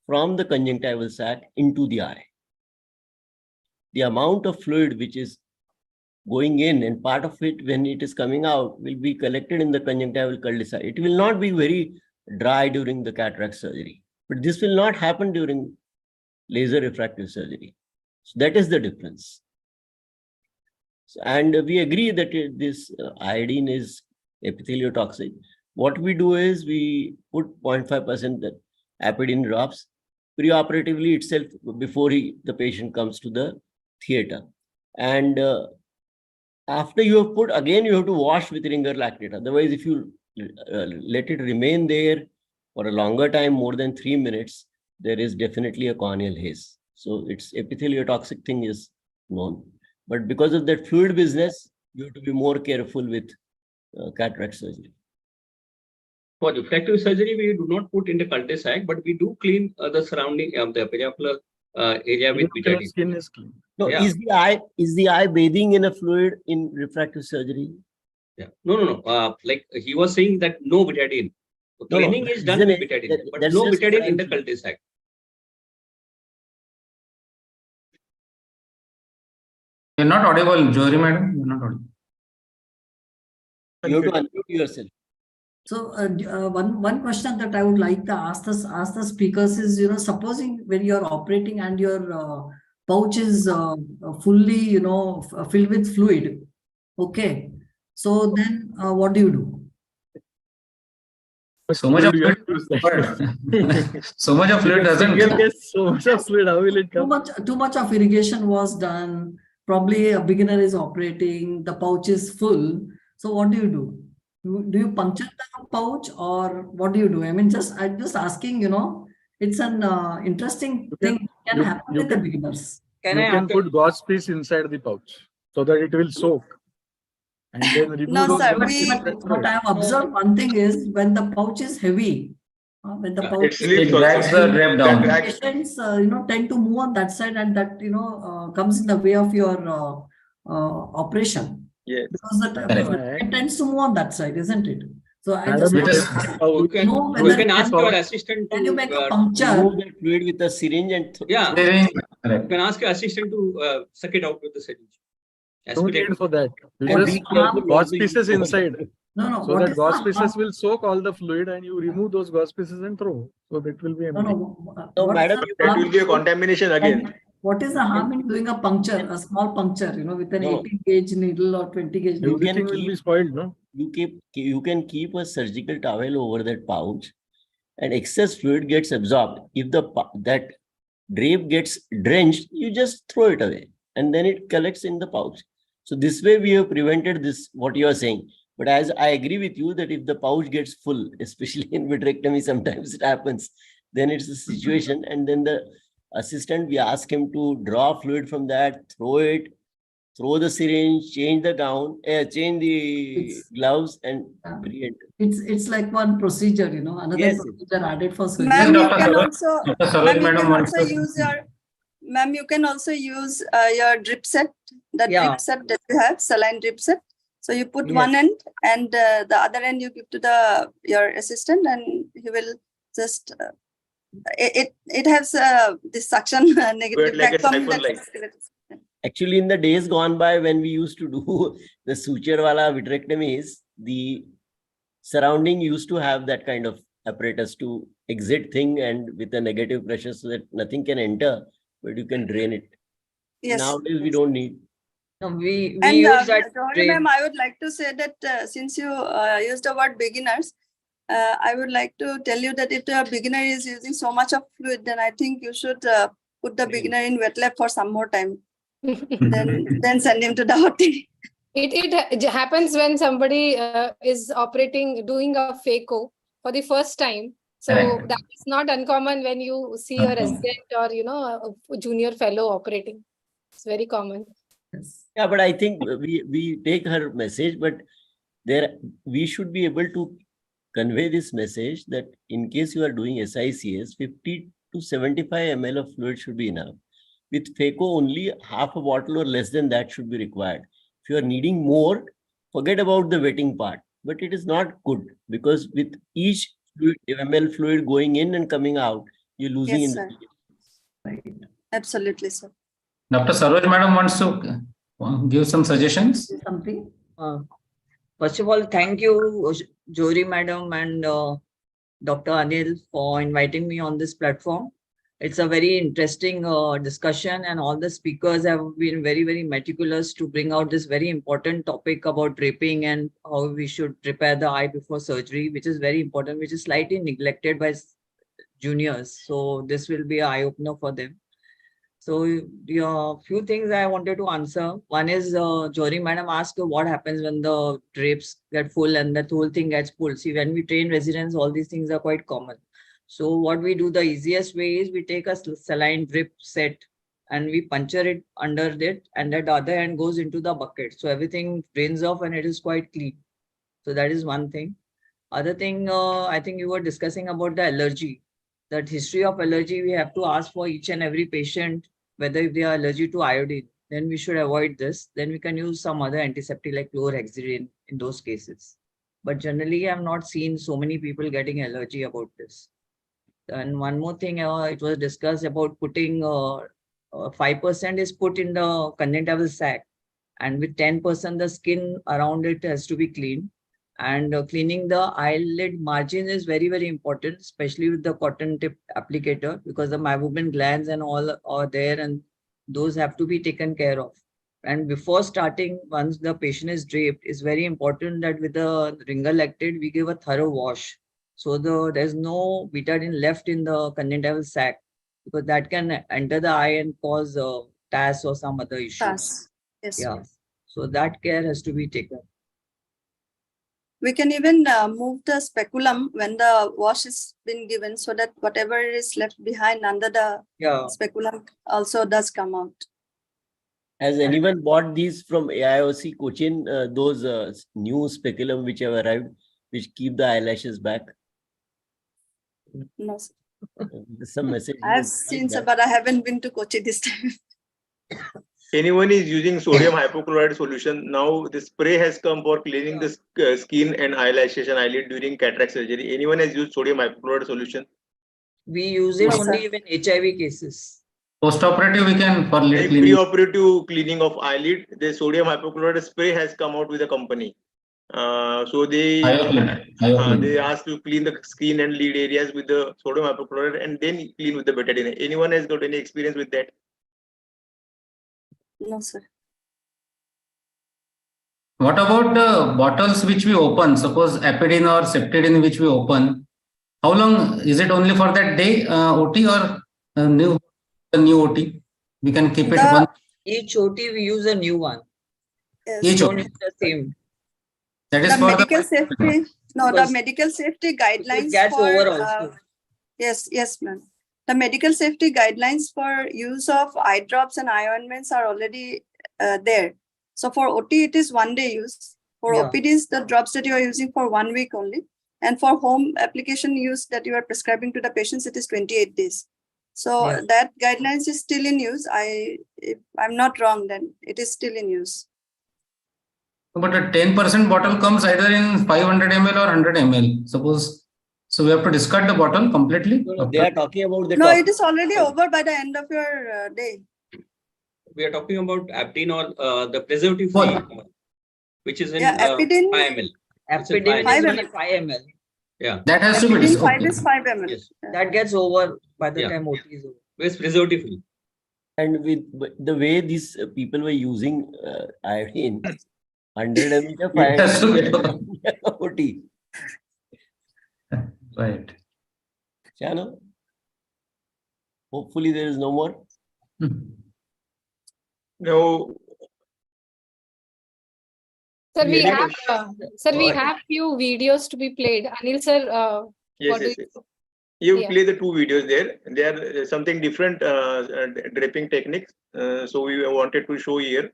from the conjunctival sac into the eye. The amount of fluid which is going in, and part of it when it is coming out will be collected in the conjunctival cul-de-sac. It will not be very dry during the cataract surgery, but this will not happen during laser refractive surgery. So that is the difference. So, and we agree that this iodine is epitheliotoxic. What we do is we put 0.5% apidine drops preoperatively itself before the patient comes to the theater. And after you have put, again, you have to wash with ringer lactate. Otherwise, if you let it remain there for a longer time, more than 3 minutes, there is definitely a corneal haze. So its epitheliotoxic thing is known. But because of that fluid business, you have to be more careful with cataract surgery. For refractive surgery, we do not put in the cul-de-sac, but we do clean the surrounding of the periocular area with betadine. Skin is clean. No, Yeah. is the eye bathing in a fluid in refractive surgery? Yeah. No. Like he was saying that no betadine. Cleaning is done with betadine, but no betadine in the cul-de-sac. You're not audible, Jory madam. You're not audible. You have to unmute yourself. So one question that I would like to ask the speakers is, supposing when you're operating and your pouch is fully, filled with fluid, okay. So then what do you do? So much of You have fluid, to use that. so much of fluid doesn't. Single case, so much of fluid, how will it come? Too much of irrigation was done. Probably a beginner is operating, the pouch is full. So what do you do? Do you puncture the pouch or what do you do? I mean, I'm just asking, it's an interesting thing can happen with the beginners. You can put gauze piece inside the pouch so that it will soak. And then remove No, those sir, gauze we- pieces and throw What it. I have observed one thing is when the pouch is heavy, when the pouch It slips drags also. the drape down. patients, tend to move on that side and that, comes in the way of your operation. Yes. Because it tends to move on that side, isn't it? So I Madam, just it want is- to You can, know you whether can ask your assistant when you make a to puncture, remove that fluid with a syringe and Yeah. you can ask your assistant to suck it out with the syringe. No need for that. You And just be careful gauze not to pieces use- inside. no, So what that is gauze the pieces harm? will soak all the fluid and you remove those gauze pieces and throw. So that will be empty. No, what is madam, the That harm? will be a contamination again. What is the harm in doing a puncture, a small puncture, with an No. 18 gauge needle or 20 gauge needle? Everything will be spoiled, no? you can keep a surgical towel over that pouch and excess fluid gets absorbed. If that drape gets drenched, you just throw it away and then it collects in the pouch. So this way we have prevented this, what you are saying. But as I agree with you that if the pouch gets full, especially in vitrectomy, sometimes it happens, then it's a situation. And then the assistant, we ask him to draw fluid from that, throw the syringe, change the gown, change the gloves and create. It's like one procedure, another Yes. procedure added for surgery. Ma'am, you Dr. can Saroj- also, Dr. Saroj ma'am, you madam can wants also to- use ma'am, you can also use your drip set, the Yeah. drip set that you have, saline drip set. So you put Yes. one end and the other end you give to your assistant and he will just, it has this suction negative like a vacuum siphon like. Actually, in the days gone by, when we used to do the suture wala vitrectomies, the surrounding used to have that kind of apparatus to exit thing and with a negative pressure so that nothing can enter, but you can drain it. Yes. Nowadays, we don't need. No, we And use that Gauri drape. ma'am, I would like to say that since you used the word beginners, I would like to tell you that if a beginner is using so much of fluid, then I think you should put the beginner in wet lab for some more time. then send him to the OT. It happens when somebody is doing a phaco for the first time. So Correct. that is not uncommon when you see a resident or a junior fellow operating. It's very common. Yeah, but I think we take her message, but we should be able to convey this message that in case you are doing SICS, 50 to 75 ml of fluid should be enough. With phaco, only half a bottle or less than that should be required. If you are needing more, forget about the wetting part. But it is not good because with each ml fluid going in and coming out, you're losing Yes, in sir. the. Absolutely, sir. Dr. Saroj madam wants to give some suggestions. Something. First of all, thank you, Jori madam and Dr. Anil for inviting me on this platform. It's a very interesting discussion and all the speakers have been very, very meticulous to bring out this very important topic about draping and how we should prepare the eye before surgery, which is very important, which is slightly neglected by juniors. So this will be an eye-opener for them. So few things I wanted to answer. One is Jori madam asked what happens when the drapes get full and the whole thing gets pulled. See, when we train residents, all these things are quite common. So what we do, the easiest way is we take a saline drip set and we puncture it under it and that other end goes into the bucket. So everything drains off and it is quite clean. So that is one thing. Other thing, I think you were discussing about the allergy. That history of allergy, we have to ask for each and every patient whether if they are allergic to iodine, then we should avoid this. Then we can use some other antiseptic like chlorhexidine in those cases. But generally, I have not seen so many people getting allergy about this. And one more thing, it was discussed about putting 5% is put in the conjunctival sac, and with 10% the skin around it has to be cleaned. And cleaning the eyelid margin is very, very important, especially with the cotton tip applicator, because the meibomian glands and all are there and those have to be taken care of, And before starting, once the patient is draped, it's very important that with the ringer lactate, we give a thorough wash. So there's no betadine left in the conjunctival sac, because that can enter the eye and cause TAS or some other issues. TAS. Yes. Yeah. So that care has to be taken. We can even move the speculum when the wash has been given, so that whatever is left behind under the speculum also does come out. Has anyone bought these from AIOC Cochin, those new speculum which have arrived, which keep the eyelashes back? No, sir. Some message. I've seen, sir, but I haven't been to Kochi this time. Anyone is using sodium hypochlorite solution. Now the spray has come for cleaning the skin and eyelashes and eyelid during cataract surgery. Anyone has used sodium hypochlorite solution? We use it No, only sir. in HIV cases. Post-operative, we can for lid In cleaning. pre-operative cleaning of eyelid, the sodium hypochlorite spray has come out with the company. So they asked to clean the skin and lid areas with the sodium hypochlorite and then clean with the betadine. Anyone has got any experience with that? No, sir. What about the bottles which we open? Suppose apidine or septidine which we open. How long is it? Only for that day OT or new OT? We can keep it one. Each OT we use a new one. Yes. We don't use the same. That is The for medical safety. No, the Because medical safety guidelines gets for over also. yes, ma'am. The medical safety guidelines for use of eye drops and eye ointments are already there. So for OT, it is 1 day use. For OPDs, the drops that you are using for 1 week only. And for home application use that you are prescribing to the patients, it is 28 days. So that guidelines is still in use. If I'm not wrong, then it is still in use. But a 10% bottle comes either in 500 ml or 100 ml. Suppose. So we have to discard the bottle completely? No, they are talking about the No, it is already over by the end of your day. We are talking about apidine or the preservative free, which is in apidine. 5 ml. Apidine is only 5 ml. Yeah. That has to be Apidine 5 discarded. is 5 ml. Yes. That gets over by the time OT is over. It's preservative free. And with the way these people were using iodine, 100 ml, It has to be 500 OT. Right. Chano, hopefully there is no more. No. Sir, we Any have question? we have few videos to be played. Anil sir, Yes, yes, yes. You play the 2 videos there. They are something different draping techniques. So we wanted to show here.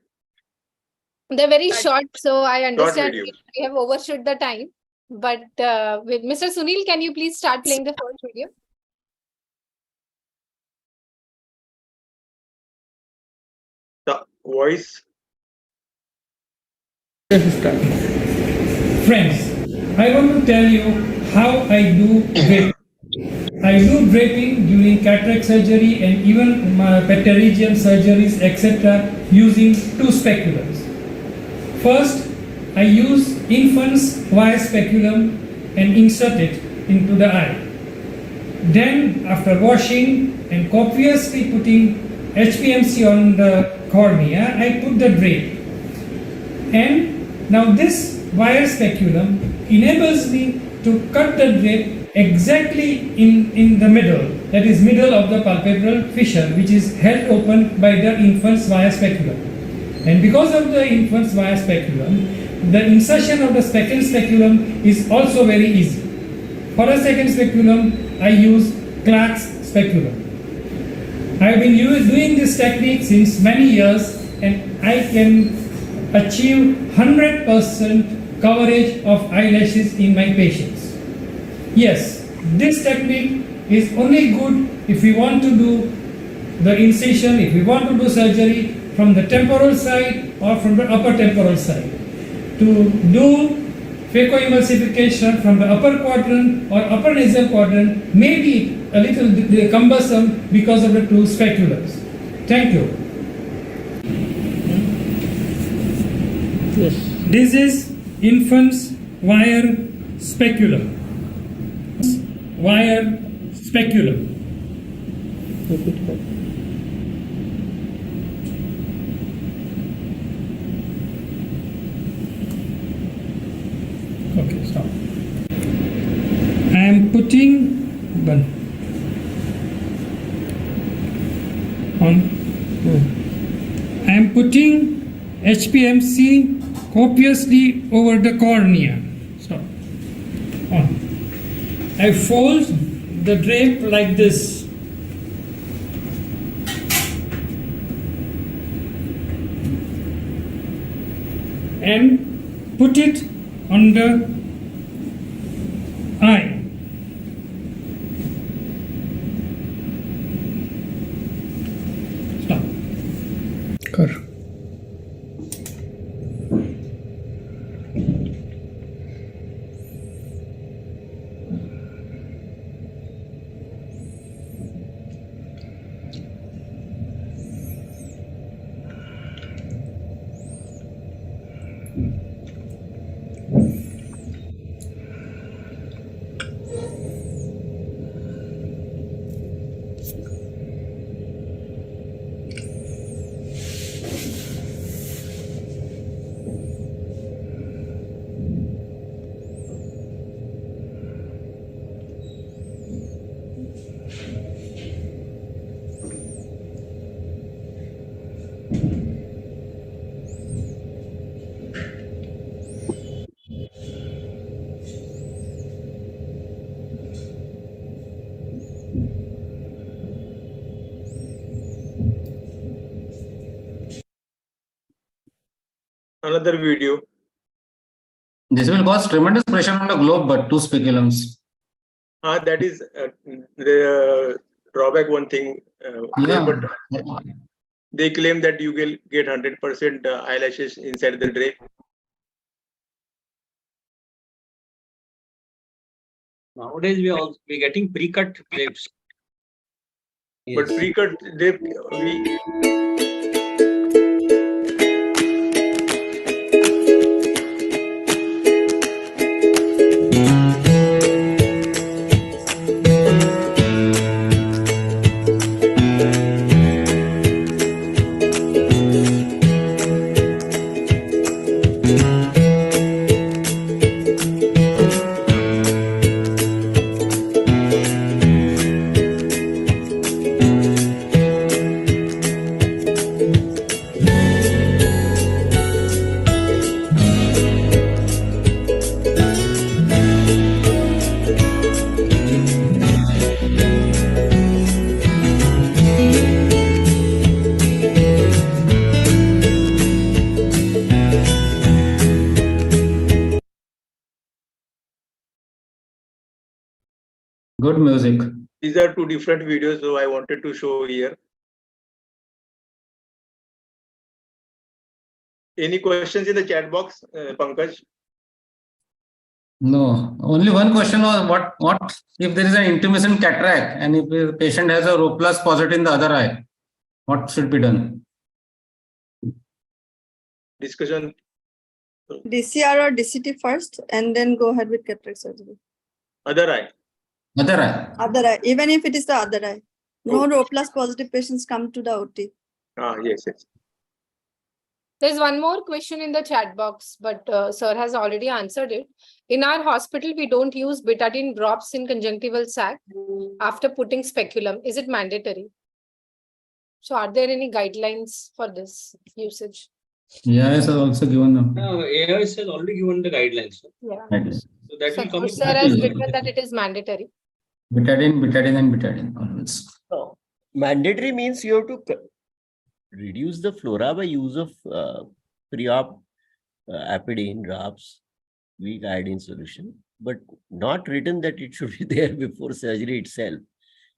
They're very short, so I understand videos. we have overshot the time. But with Mr. Sunil, can you please start playing the first video? The voice. Friends, I want to tell you how I do draping. I do draping during cataract surgery and even pterygium surgeries, etc. using 2 speculums. First, I use infant's wire speculum and insert it into the eye. Then, after washing and copiously putting HPMC on the cornea, I put the drape. And now this wire speculum enables me to cut the drape exactly in the middle, that is middle of the palpebral fissure, which is held open by the infant's wire speculum. And because of the infant's wire speculum, the insertion of the second speculum is also very easy. For a second speculum, I use Clark's speculum. I have been doing this technique since many years and I can achieve 100% coverage of eyelashes in my patients. Yes, this technique is only good if we want to do the incision, if we want to do surgery from the temporal side or from the upper temporal side. To do phacoemulsification from the upper quadrant or upper nasal quadrant may be a little cumbersome because of the 2 speculums. Thank you. Yes. This is infant's wire speculum. Wire speculum. Stop. I am putting I am putting HPMC copiously over the cornea. Stop. On. I fold the drape like this. And put it on the eye. Stop. Kar. Another video. This will cause tremendous pressure on the globe, but two speculums. That is the drawback. One thing, Yeah. but they claim that you will get 100% eyelashes inside the drape. Nowadays, we're getting pre-cut drapes. But pre-cut drape, Good music. these are two different videos, so I wanted to show here. Any questions in the chat box, Pankaj? No, only one question was what if there is an intumescent cataract and if the patient has a Rho plus positive in the other eye, what should be done? Discussion. DCR or DCT first, and then go ahead with cataract surgery. Other eye. Other eye. Other eye, even if it is the other eye. No Rho plus positive patients come to the OT. Yes. There's one more question in the chat box, but sir has already answered it. In our hospital, we don't use betadine drops in conjunctival sac after putting speculum. Is it mandatory? So are there any guidelines for this usage? AIS has also given them. AIS has already given the guidelines. Yeah. So that will come. Sir has written that it is mandatory. Betadine always. No. Mandatory means you have to reduce the flora by use of pre-op apidine drops, weak iodine solution, but not written that it should be there before surgery itself.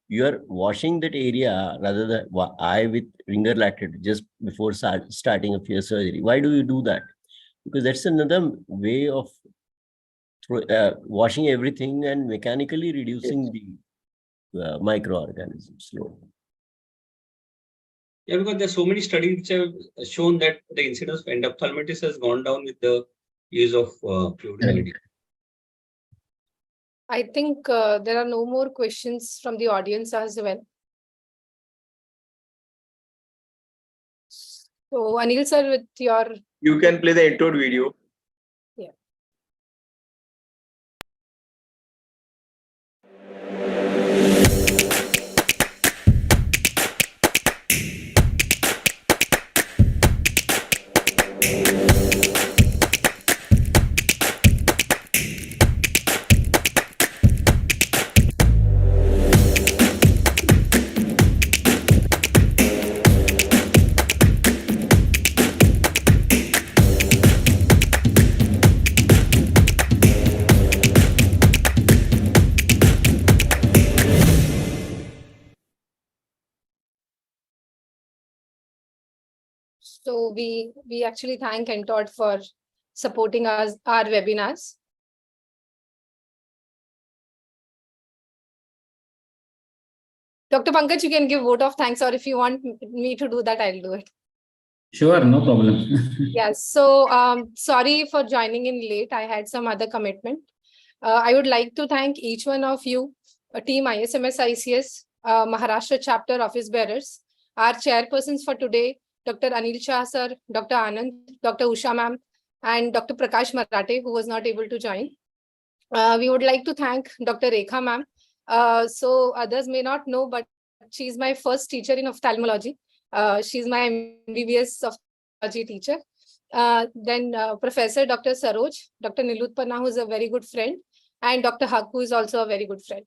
You are washing that area rather than eye with ringer lactate just before starting of your surgery. Why do you do that? Because that's another way of washing everything and mechanically reducing the microorganisms slowly. Yeah, because there's so many studies which have shown that the incidence of endophthalmitis has gone down with the use of fluid medication. I think there are no more questions from the audience as well. So Anil sir, with your... You can play the intro video. So we actually thank NTOD for supporting us, our webinars. Dr. Pankaj, you can give vote of thanks, or if you want me to do that, I'll do it. Sure, no problem. Yes. So sorry for joining in late. I had some other commitment. I would like to thank each one of you, team ISMSICS, Maharashtra chapter office bearers, our chairpersons for today, Dr. Anil Shah sir, Dr. Anand, Dr. Usha ma'am, and Dr. Prakash Marathe, who was not able to join. We would like to thank Dr. Rekha ma'am. So others may not know, but she's my first teacher in ophthalmology. She's my MBBS ophthalmology teacher. Then Professor Dr. Saroj, Dr. Nilutpana, who is a very good friend, and Dr. Haq, who is also a very good friend.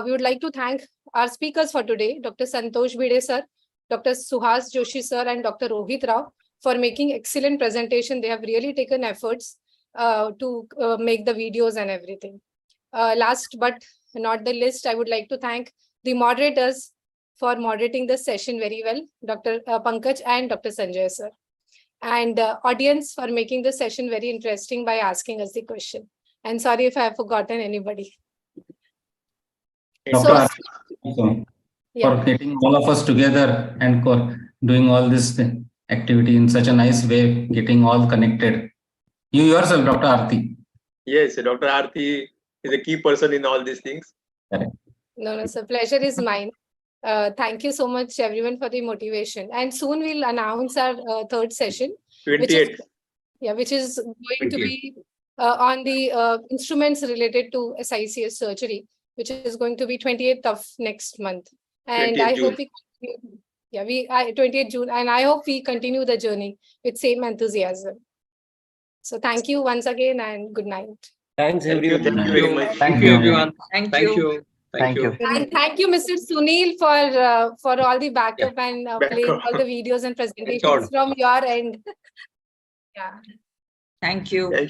We would like to thank our speakers for today, Dr. Santosh Bhide sir, Dr. Suhas Joshi sir, and Dr. Rohit Rao for making excellent presentation. They have really taken efforts to make the videos and everything. Last but not the least, I would like to thank the moderators for moderating the session very well, Dr. Pankaj and Dr. Sanjay sir. And audience for making the session very interesting by asking us the question. And sorry if I have forgotten anybody. Dr. So, for getting all of us together and doing all this activity in such a nice way, getting all connected. You yourself, Dr. Aarti. Yes, Dr. Aarti is a key person in all these things. No, sir. Pleasure is mine. Thank you so much, everyone, for the motivation. And soon we'll announce our third session, which is going to be on the instruments related to SICS surgery, which is going to be 28th of next month. And I hope we continue, 28th June, and I hope we continue the journey with same enthusiasm. So thank you once again, and good night. Thanks, everyone. Thank you very much. Thank you, everyone. Thank Thank you. you. Thank you. And thank you, Mr. Sunil, for all the backup and playing all the videos and presentations from your end. Yeah. Thank you. Thank you.